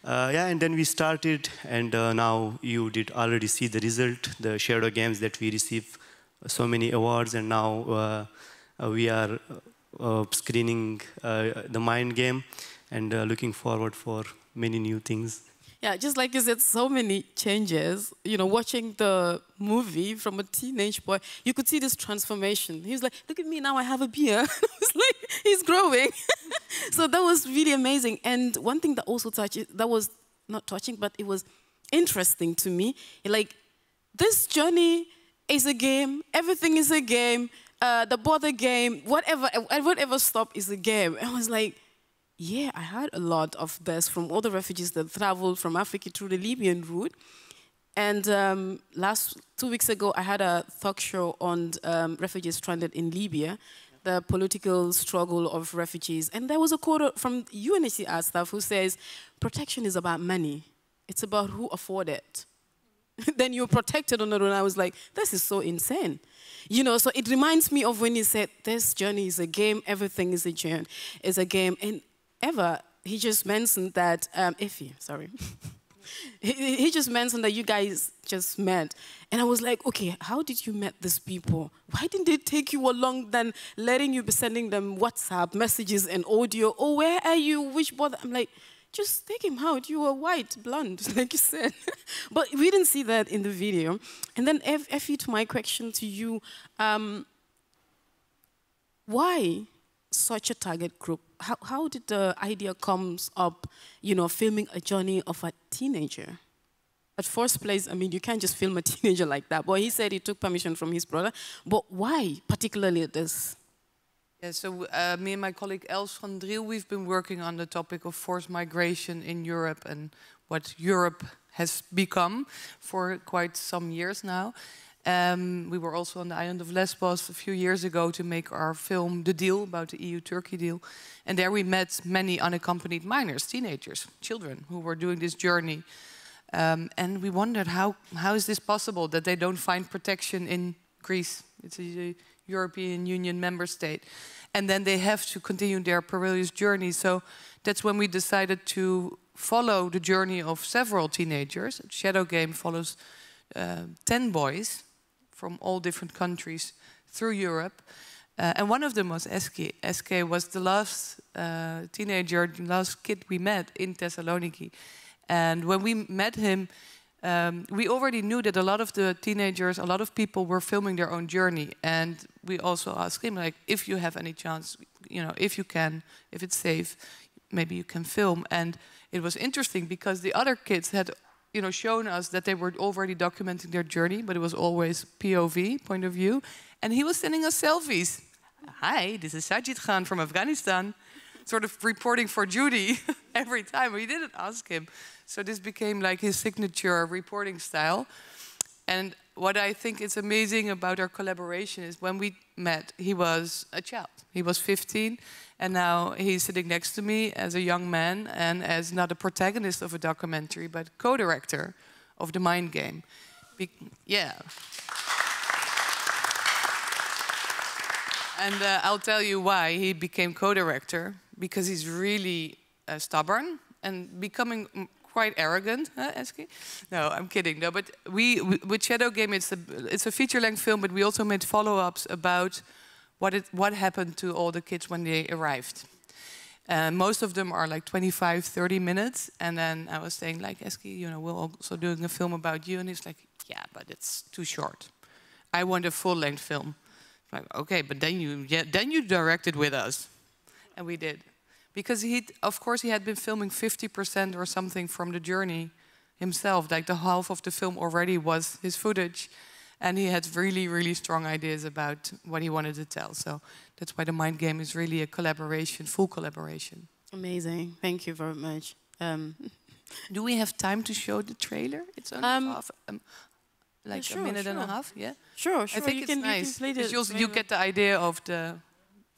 Speaker 10: Yeah, and then we started, and now you did already see the result, the Shadow Games that we received so many awards, and now we are screening the Mind Game and looking forward for many new things.
Speaker 1: Yeah, just like you said, so many changes. You know, watching the movie from a teenage boy, you could see this transformation. He was like, look at me, now I have a beard. I was like, he's growing. So that was really amazing. And one thing that also touched, that was not touching, but it was interesting to me. Like, this journey is a game. Everything is a game. The border game, whatever stop is a game. I was like, yeah, I heard a lot of this from all the refugees that traveled from Africa through the Libyan route. And 2 weeks ago, I had a talk show on refugees stranded in Libya, the political struggle of refugees. And there was a quote from UNHCR staff who says, protection is about money. It's about who afford it. Then you're protected on the road. And I was like, this is so insane. You know, so it reminds me of when you said, this journey is a game, everything is a journey, is a game. And Eva, he just mentioned that, Effie, sorry. he just mentioned that you guys just met. And I was like, okay, how did you met these people? Why didn't it take you along than letting you be sending them WhatsApp messages and audio? Oh, where are you? Which bother? I'm like, just take him out. You were white, blonde, like you said. But we didn't see that in the video. And then, Effie, to my question to you, why such a target group? How did the idea comes up, you know, filming a journey of a teenager? At first place, I mean, you can't just film a teenager like that. But he said he took permission from his brother. But why particularly this?
Speaker 11: Yeah, so me and my colleague Els van Driel, we've been working on the topic of forced migration in Europe and what Europe has become for quite some years now. We were also on the island of Lesbos a few years ago to make our film The Deal, about the EU-Turkey deal. And there we met many unaccompanied minors, teenagers, children, who were doing this journey. And we wondered, how is this possible that they don't find protection in Greece? It's a European Union member state. And then they have to continue their perilous journey. So that's when we decided to follow the journey of several teenagers. Shadow Game follows 10 boys from all different countries through Europe. And one of them was Eske. Eske was the last teenager, the last kid we met in Thessaloniki. And when we met him, we already knew that a lot of the teenagers, a lot of people were filming their own journey. And we also asked him, like, if you have any chance, you know, if you can, if it's safe, maybe you can film. And it was interesting because the other kids had, you know, shown us that they were already documenting their journey, but it was always POV, point of view. And he was sending us selfies. Hi, this is Sajid Khan from Afghanistan. Sort of reporting for Judy every time. We didn't ask him. So this became like his signature reporting style. And what I think is amazing about our collaboration is when we met, he was a child. He was 15, and now he's sitting next to me as a young man and as not a protagonist of a documentary, but co-director of The Mind Game. Yeah. And I'll tell you why he became co-director, because he's really stubborn and becoming quite arrogant, huh, Eske? No, I'm kidding. No, but with Shadow Game, it's a feature-length film, but we also made follow-ups about what happened to all the kids when they arrived. Most of them are like 25, 30 minutes. And then I was saying, like, Eske, you know, we're also doing a film about you. And he's like, yeah, but it's too short. I want a full-length film. Like, okay, but then you directed with us. And we did. Because of course, he had been filming 50% or something from the journey himself. Like the half of the film already was his footage. And he had really, really strong ideas about what he wanted to tell. So that's why The Mind Game is really a collaboration, full collaboration.
Speaker 1: Amazing. Thank you very much.
Speaker 11: Do we have time to show the trailer? It's only half, like
Speaker 1: sure,
Speaker 11: a minute and a half, yeah?
Speaker 1: Sure.
Speaker 11: I think it's nice. You get the idea of the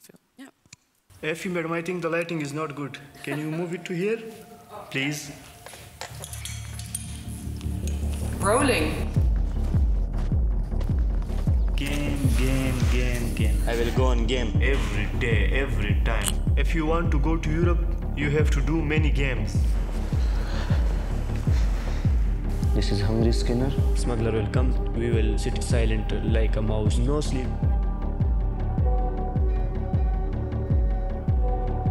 Speaker 11: film.
Speaker 1: Yeah.
Speaker 10: Effie, madam, I think the lighting is not good. Can you move it to here, please?
Speaker 11: Rolling.
Speaker 7: Game. I will go on game every day, every time.
Speaker 10: If you want to go to Europe, you have to do many games.
Speaker 12: This is Hungry Skinner. Smuggler will come. We will sit silent like a mouse. No sleep.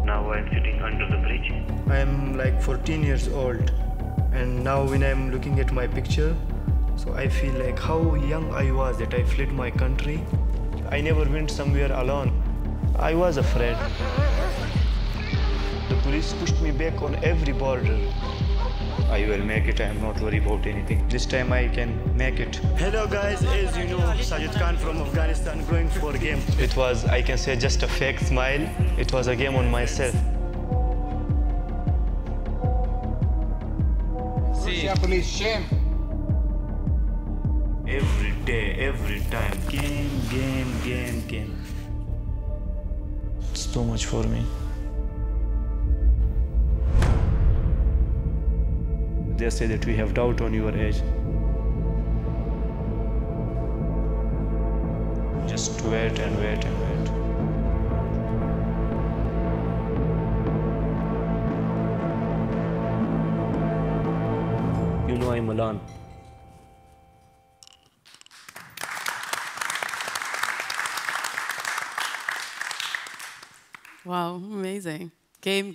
Speaker 7: Now I am sitting under the bridge.
Speaker 10: I am like 14 years old. And now when I am looking at my picture, so I feel like how young I was that I fled my country. I never went somewhere alone. I was afraid. The police pushed me back on every border.
Speaker 7: I will make it. I am not worried about anything. This time I can make it.
Speaker 10: Hello guys, as you know, Sajid Khan from Afghanistan going for a game.
Speaker 7: It was, I can say, just a fake smile. It was a game on myself.
Speaker 10: See, police, shame.
Speaker 7: Every day, every time.
Speaker 12: Game. It's too much for me.
Speaker 7: They say that we have doubt on your age. Just wait and wait and wait.
Speaker 12: Hanoi Milan.
Speaker 1: Wow, amazing. Game.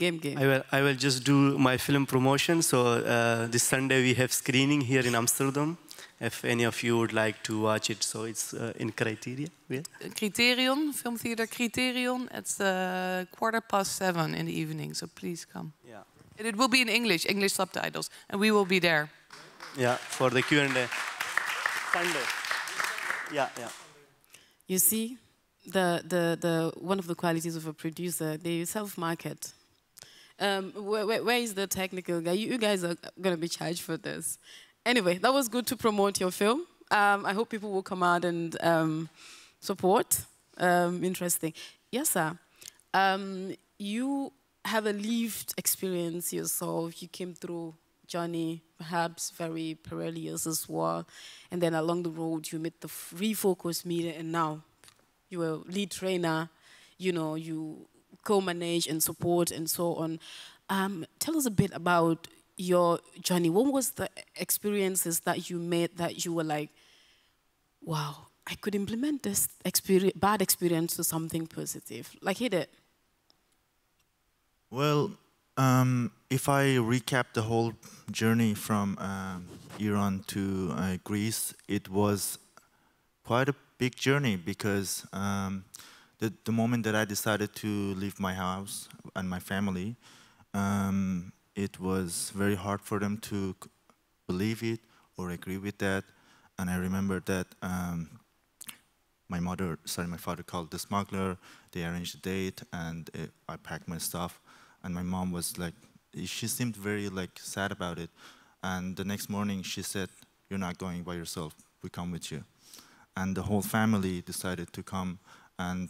Speaker 10: I will just do my film promotion. So this Sunday we have screening here in Amsterdam. If any of you would like to watch it, so it's in Criteria. Yeah.
Speaker 11: Criterion, Film Theater Criterion. It's 7:15 in the evening, so please come.
Speaker 10: Yeah.
Speaker 11: And it will be in English subtitles, and we will be there.
Speaker 10: Yeah, for the Q&A. Sunday. Yeah.
Speaker 1: You see, the one of the qualities of a producer, they self-market. Where is the technical guy? You guys are going to be charged for this. Anyway, that was good to promote your film. I hope people will come out and support. Interesting. Yes, sir. You have a lived experience yourself. You came through journey, perhaps very perilous as well. And then along the road, you met the refocus media, and now you are lead trainer. You know, you co-manage and support and so on. Tell us a bit about your journey. What was the experiences that you made that you were like, wow, I could implement this bad experience to something positive? Like, hit it.
Speaker 9: Well, if I recap the whole journey from Iran to Greece, it was quite a big journey because the moment that I decided to leave my house and my family, it was very hard for them to believe it or agree with that. And I remember that my father called the smuggler, they arranged a date, and I packed my stuff. And my mom was like, she seemed very sad about it. And the next morning she said, "You're not going by yourself, we come with you." And the whole family decided to come, and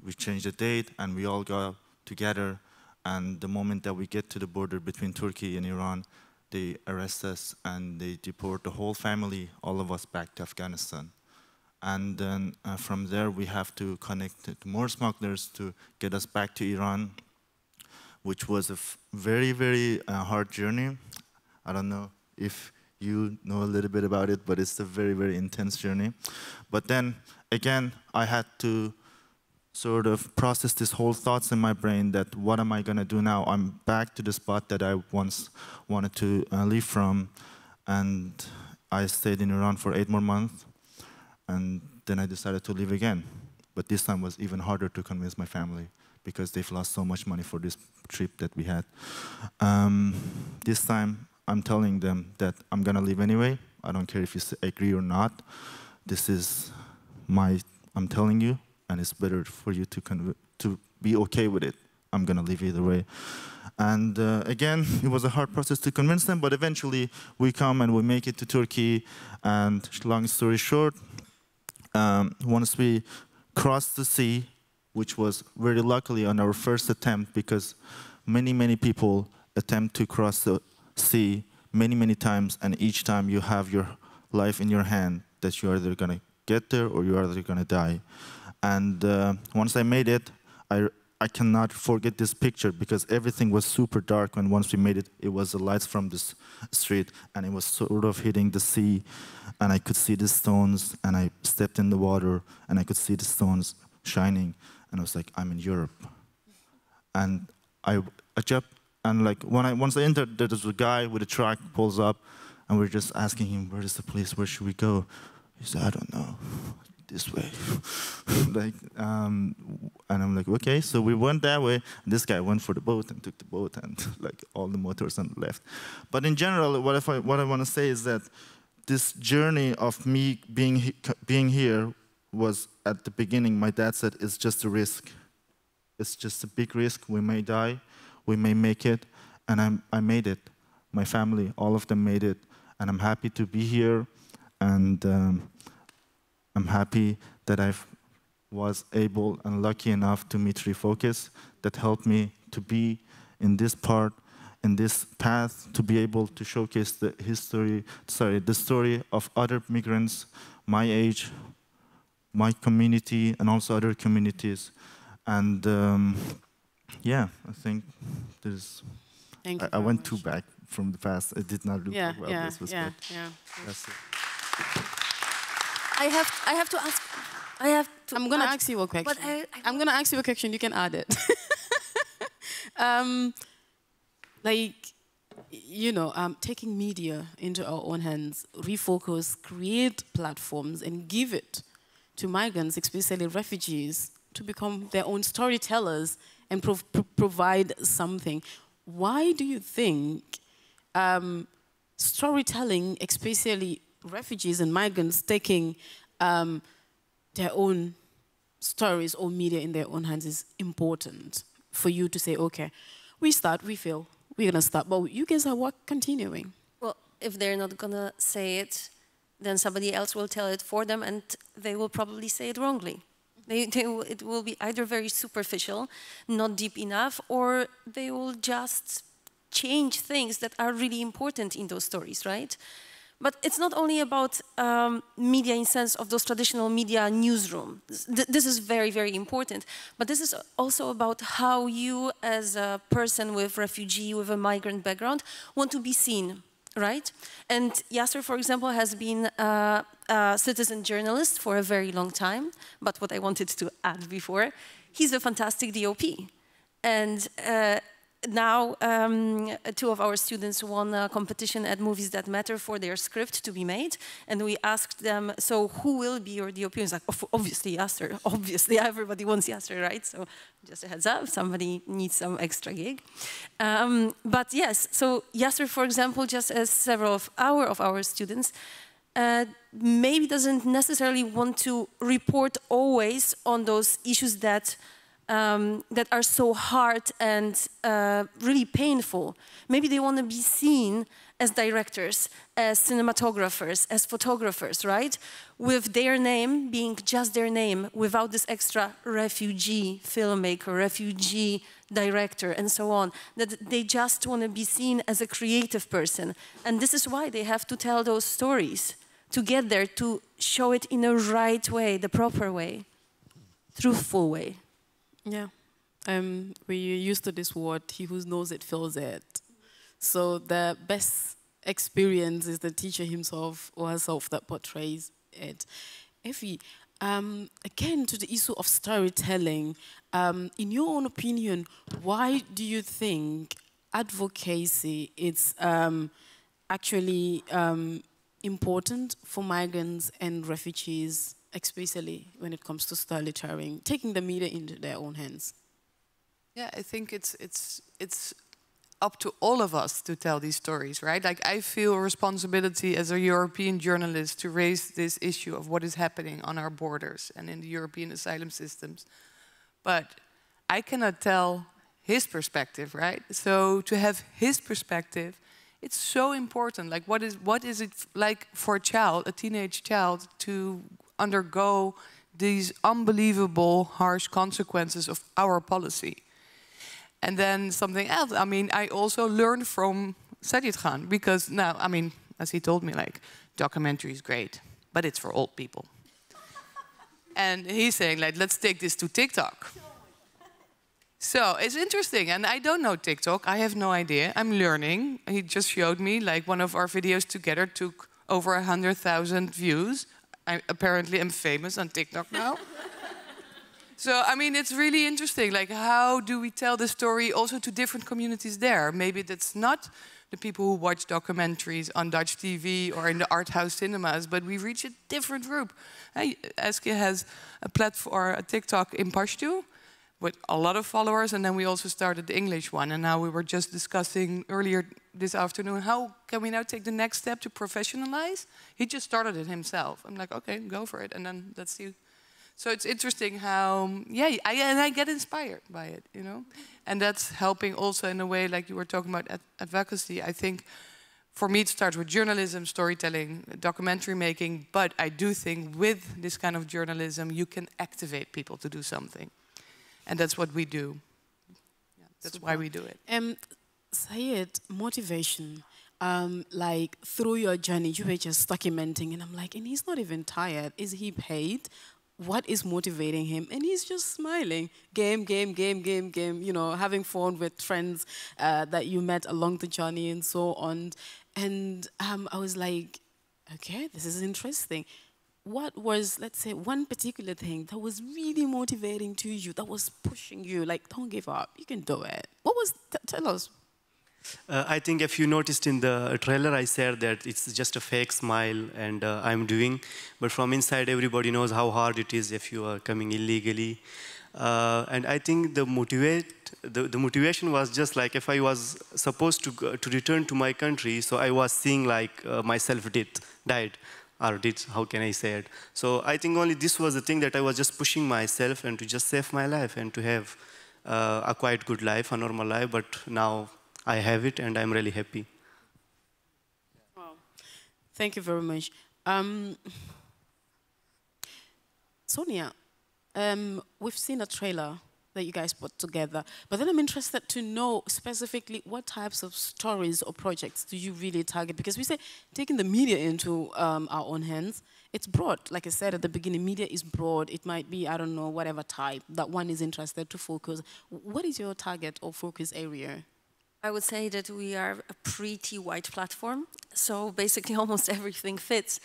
Speaker 9: we changed the date, and we all got together. And the moment that we get to the border between Turkey and Iran, they arrest us and they deport the whole family, all of us, back to Afghanistan. And then from there, we have to connect to more smugglers to get us back to Iran, which was a very, very hard journey. I don't know if you know a little bit about it, but it's a very, very intense journey. But then, again, I had to sort of process these whole thoughts in my brain that what am I going to do now? I'm back to the spot that I once wanted to leave from. And I stayed in Iran for 8 more months. And then I decided to leave again. But this time was even harder to convince my family because they've lost so much money for this trip that we had. This time, I'm telling them that I'm going to leave anyway. I don't care if you agree or not. This is I'm telling you. And it's better for you to be okay with it. I'm going to leave either way. And again, it was a hard process to convince them, but eventually we come and we make it to Turkey. And long story short, once we crossed the sea, which was very luckily on our first attempt, because many, many people attempt to cross the sea many, many times, and each time you have your life in your hand that you're either going to get there or you're either going to die. And once I made it, I cannot forget this picture because everything was super dark. And once we made it, it was the lights from this street, and it was sort of hitting the sea, and I could see the stones, and I stepped in the water, and I could see the stones shining, and I was like, I'm in Europe. And I jumped, and once I entered, there was a guy with a truck pulls up, and we're just asking him, where is the place? Where should we go? He said, I don't know. This way. And I'm like, okay, so we went that way. This guy went for the boat and took the boat, and all the motors and left. But in general, what I want to say is that this journey of me being here was at the beginning. My dad said it's just a risk. It's just a big risk. We may die, we may make it, and I made it. My family, all of them made it, and I'm happy to be here, and I'm happy that I was able and lucky enough to meet Refocus that helped me to be in this part, in this path, to be able to showcase the story of other migrants my age, my community, and also other communities. And yeah, I think
Speaker 1: Thank you.
Speaker 9: I went too back from the past. I did not look
Speaker 1: Yeah,
Speaker 9: about
Speaker 1: yeah,
Speaker 9: this was
Speaker 1: yeah,
Speaker 9: good.
Speaker 1: yeah.
Speaker 9: That's it.
Speaker 4: I have to ask. I have to.
Speaker 1: I'm gonna ask you a question.
Speaker 4: But
Speaker 1: I'm gonna ask you a question. You can add it. Like, you know, taking media into our own hands, refocus, create platforms, and give it to migrants, especially refugees, to become their own storytellers and provide something. Why do you think storytelling, especially refugees and migrants, taking their own stories or media in their own hands is important for you to say, okay, we start, we fail, we're gonna start, but you guys are continuing?
Speaker 4: Well, if they're not gonna say it, then somebody else will tell it for them, and they will probably say it wrongly. It will be either very superficial, not deep enough, or they will just change things that are really important in those stories, right? But it's not only about media in sense of those traditional media newsroom. This is very, very important. But this is also about how you, as a person with refugee, with a migrant background, want to be seen, right? And Yasser, for example, has been a citizen journalist for a very long time. But what I wanted to add before, he's a fantastic DOP. And now, two of our students won a competition at Movies That Matter for their script to be made. And we asked them, so who will be your DOP? And it's like, obviously Yasser. Obviously, everybody wants Yasser, right? So just a heads up, somebody needs some extra gig. But yes, so Yasser, for example, just as several of our students, maybe doesn't necessarily want to report always on those issues that are so hard and really painful. Maybe they want to be seen as directors, as cinematographers, as photographers, right? With their name being just their name, without this extra refugee filmmaker, refugee director, and so on. That they just want to be seen as a creative person. And this is why they have to tell those stories, to get there, to show it in a right way, the proper way, truthful way.
Speaker 1: Yeah, we're used to this word, he who knows it feels it. So the best experience is the teacher himself or herself that portrays it. Effie, again to the issue of storytelling, in your own opinion, why do you think advocacy is actually important for migrants and refugees, especially when it comes to storytelling, taking the media into their own hands?
Speaker 11: Yeah, I think it's up to all of us to tell these stories, right? Like, I feel a responsibility as a European journalist to raise this issue of what is happening on our borders and in the European asylum systems. But I cannot tell his perspective, right? So to have his perspective, it's so important. Like, what is it like for a child, a teenage child, to undergo these unbelievable harsh consequences of our policy? And then something else, I mean, I also learned from Sajid Khan, because now, I mean, as he told me, like, documentary is great, but it's for old people. And he's saying, like, let's take this to TikTok. So it's interesting, and I don't know TikTok, I have no idea, I'm learning. He just showed me, like, one of our videos together took over 100,000 views. I apparently am famous on TikTok now. So, I mean, it's really interesting, like, how do we tell the story also to different communities there? Maybe that's not the people who watch documentaries on Dutch TV or in the art house cinemas, but we reach a different group. Eske has a platform, a TikTok in Pashto, with a lot of followers, and then we also started the English one. And now we were just discussing earlier this afternoon, how can we now take the next step to professionalize? He just started it himself. I'm like, okay, go for it, and then let's see. So it's interesting how, yeah, I get inspired by it, you know? And that's helping also in a way, like you were talking about advocacy. I think for me it starts with journalism, storytelling, documentary making, but I do think with this kind of journalism, you can activate people to do something. And that's what we do. Yeah, that's why we do it.
Speaker 1: Sayed, motivation. Like, through your journey, you were just documenting, and I'm like, and he's not even tired. Is he paid? what is motivating him, and he's just smiling. Game, game, game, game, game, you know, having fun with friends that you met along the journey and so on. And I was like, okay, this is interesting. What was, let's say, one particular thing that was really motivating to you, that was pushing you, like, don't give up, you can do it? What was, tell us.
Speaker 10: I think if you noticed in the trailer, I said that it's just a fake smile and I'm doing. But from inside, everybody knows how hard it is if you are coming illegally. And I think the motivation was just like if I was supposed to return to my country, so I was seeing like myself died. Or did, how can I say it? So I think only this was the thing that I was just pushing myself and to just save my life and to have a quite good life, a normal life. But now I have it and I'm really happy.
Speaker 1: Wow. Thank you very much. Sonia, we've seen a trailer that you guys put together, but then I'm interested to know specifically what types of stories or projects do you really target? Because we say taking the media into our own hands, it's broad. Like I said at the beginning, media is broad. It might be, I don't know, whatever type that one is interested to focus. What is your target or focus area?
Speaker 4: I would say that we are a pretty wide platform, so basically almost everything fits.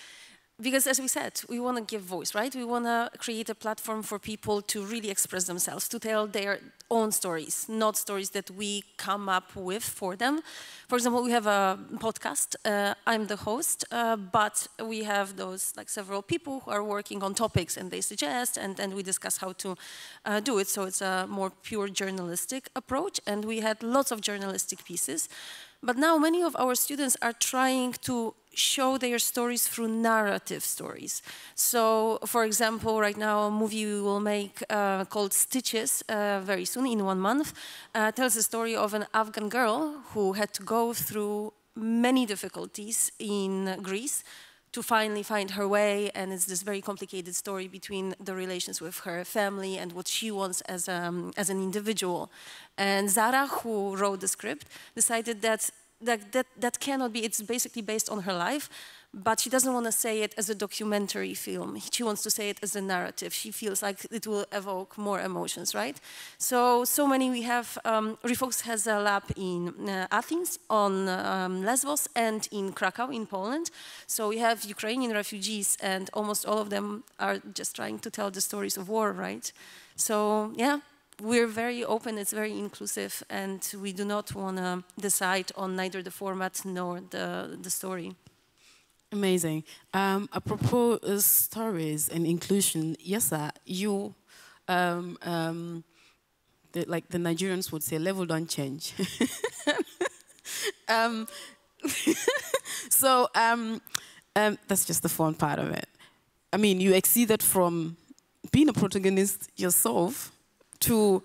Speaker 4: Because as we said, we want to give voice, right? We want to create a platform for people to really express themselves, to tell their own stories, not stories that we come up with for them. For example, we have a podcast. I'm the host, but we have those like several people who are working on topics and they suggest, and then we discuss how to do it. So it's a more pure journalistic approach, and we had lots of journalistic pieces. But now many of our students are trying to show their stories through narrative stories. So, for example, right now a movie we will make called Stitches very soon, in 1 month, tells the story of an Afghan girl who had to go through many difficulties in Greece to finally find her way, and it's this very complicated story between the relations with her family and what she wants as an individual. And Zara, who wrote the script, decided that that cannot be, it's basically based on her life, but she doesn't want to say it as a documentary film. She wants to say it as a narrative. She feels like it will evoke more emotions, right? So many we have, Refocus has a lab in Athens, on Lesbos, and in Krakow, in Poland. So we have Ukrainian refugees, and almost all of them are just trying to tell the stories of war, right? So, yeah. We're very open, it's very inclusive, and we do not want to decide on neither the format nor the story.
Speaker 1: Amazing. Apropos stories and inclusion, Yasa, you, like the Nigerians would say, level don't change. That's just the fun part of it. I mean, you exceeded from being a protagonist yourself to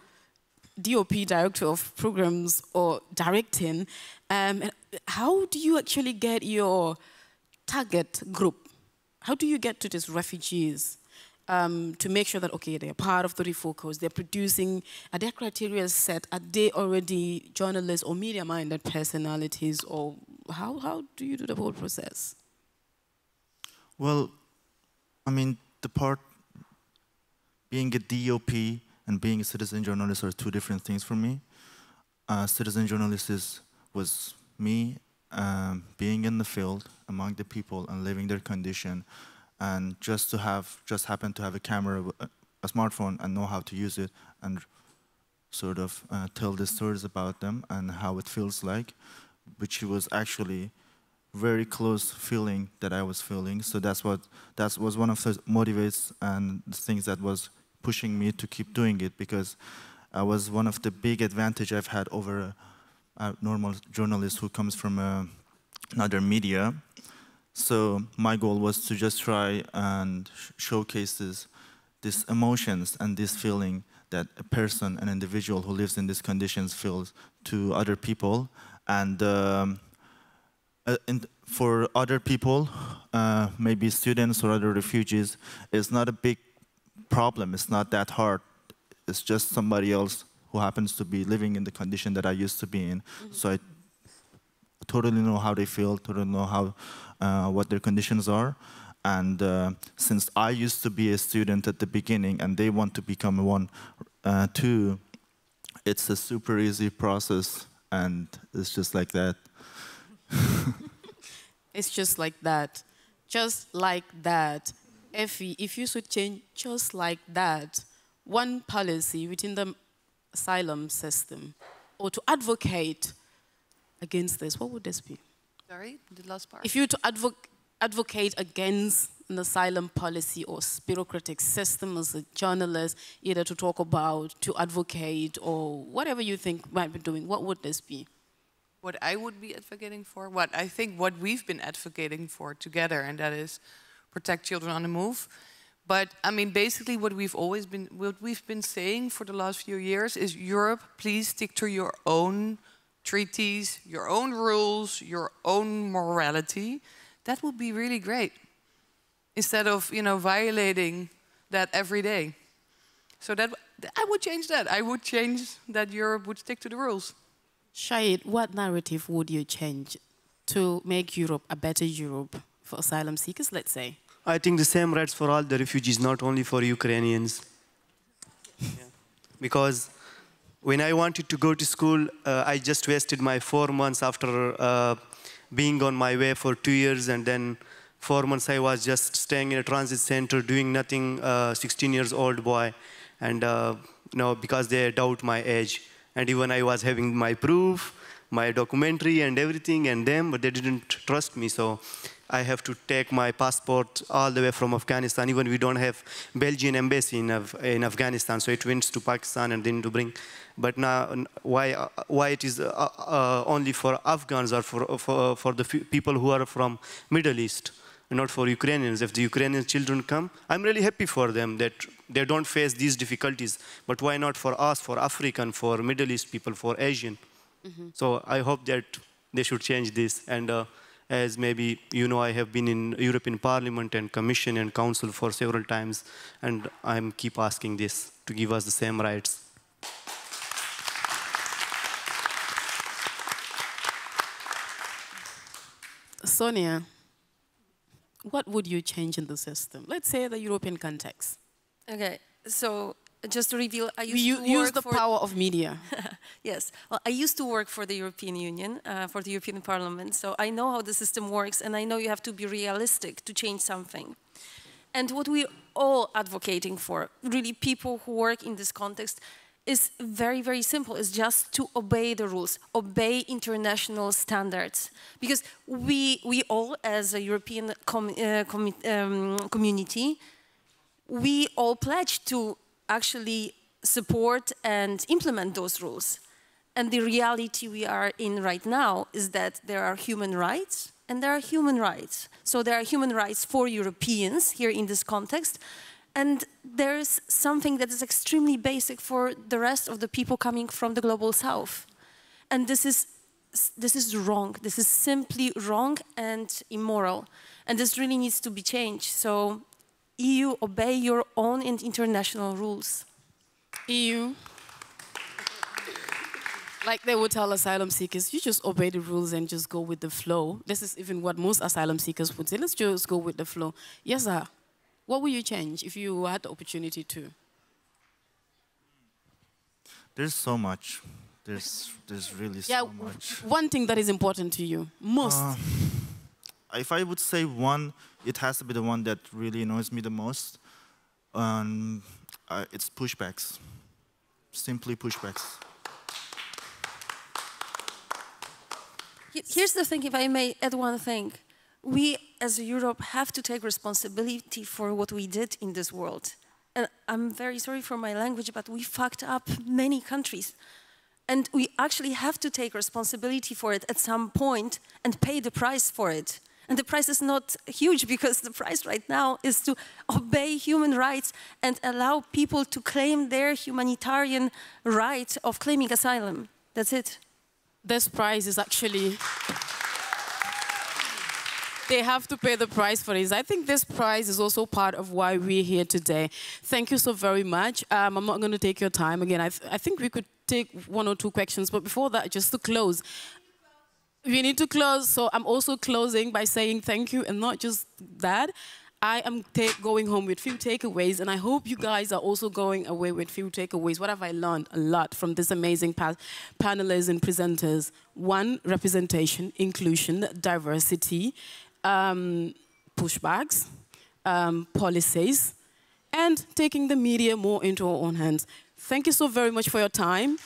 Speaker 1: DOP, director of programs, or directing. How do you actually get your target group? How do you get to these refugees to make sure that, okay, they're part of the Refocus, they're producing, are their criteria set, are they already journalists or media-minded personalities, or how do you do the whole process?
Speaker 9: Well, I mean, the part being a DOP and being a citizen journalist are two different things for me. Citizen journalist was me being in the field among the people and living their condition, and just happen to have a camera, a smartphone, and know how to use it and sort of tell the stories about them and how it feels like, which was actually very close feeling that I was feeling. So that was one of the motivates and the things that was pushing me to keep doing it, because I was one of the big advantage I've had over a normal journalist who comes from another media. So my goal was to just try and showcase these emotions and this feeling that a person, an individual who lives in these conditions feels to other people. And for other people, maybe students or other refugees, it's not a big problem, it's not that hard. It's just somebody else who happens to be living in the condition that I used to be in. Mm-hmm. So I totally know how they feel, totally know how, what their conditions are. And since I used to be a student at the beginning and they want to become one too, it's a super easy process, and it's just like that.
Speaker 1: It's just like that. Just like that. Effie, if you should change just like that, one policy within the asylum system, or to advocate against this, what would this be?
Speaker 11: Sorry, the last part.
Speaker 1: If you to advocate against an asylum policy or bureaucratic system as a journalist, either to talk about, to advocate, or whatever you think might be doing, what would this be?
Speaker 11: What I would be advocating for, what we've been advocating for together, and that is protect children on the move. But I mean, basically, what we've been saying for the last few years is, Europe, please stick to your own treaties, your own rules, your own morality. That would be really great, instead of violating that every day. So that I would change that. I would change that Europe would stick to the rules.
Speaker 1: Shahid, what narrative would you change to make Europe a better Europe for asylum seekers, let's say?
Speaker 10: I think the same rights for all the refugees, not only for Ukrainians. Yeah. Because when I wanted to go to school, I just wasted my 4 months after being on my way for 2 years, and then 4 months I was just staying in a transit center, doing nothing, 16 years old boy, and because they doubt my age. And even I was having my proof, my documentary and everything, and them, but they didn't trust me. So I have to take my passport all the way from Afghanistan. Even we don't have Belgian embassy in Afghanistan, so it went to Pakistan and then to bring. But now, why it is only for Afghans or for the people who are from Middle East, not for Ukrainians? If the Ukrainian children come, I'm really happy for them that they don't face these difficulties. But why not for us, for African, for Middle East people, for Asian? Mm-hmm. So I hope that they should change this. And as maybe you know, I have been in European Parliament and Commission and Council for several times, and I'm keep asking this to give us the same rights.
Speaker 1: Sonia, what would you change in the system? Let's say the European context.
Speaker 4: Okay, so just to reveal, I used to
Speaker 1: use
Speaker 4: work
Speaker 1: the power of media.
Speaker 4: Yes, well, I used to work for the European Union, for the European Parliament, so I know how the system works, and I know you have to be realistic to change something. And what we're all advocating for, really people who work in this context, is very, very simple. It's just to obey the rules, obey international standards. Because we all, as a European community, we all pledge to actually support and implement those rules. And the reality we are in right now is that there are human rights and there are human rights. So there are human rights for Europeans here in this context, and there's something that is extremely basic for the rest of the people coming from the global south. And this is wrong. This is simply wrong and immoral. And this really needs to be changed. So EU, obey your own and international rules.
Speaker 1: EU, like they would tell asylum seekers, you just obey the rules and just go with the flow. This is even what most asylum seekers would say. Let's just go with the flow. Yes, sir. What would you change if you had the opportunity to?
Speaker 9: There's so much. There's really so much.
Speaker 1: One thing that is important to you, most.
Speaker 9: If I would say one, it has to be the one that really annoys me the most. It's pushbacks. Simply pushbacks.
Speaker 4: Here's the thing, if I may add one thing. We, as Europe, have to take responsibility for what we did in this world. And I'm very sorry for my language, but we fucked up many countries. And we actually have to take responsibility for it at some point and pay the price for it. And the price is not huge, because the price right now is to obey human rights and allow people to claim their humanitarian right of claiming asylum. That's it.
Speaker 1: This price is actually... They have to pay the price for this. I think this prize is also part of why we're here today. Thank you so very much. I'm not going to take your time again. I think we could take 1 or 2 questions, but before that, just to close. We need to close, so I'm also closing by saying thank you, and not just that. I am going home with few takeaways, and I hope you guys are also going away with few takeaways. What have I learned? A lot from this amazing panelists and presenters. One, representation, inclusion, diversity, pushbacks, policies, and taking the media more into our own hands. Thank you so very much for your time.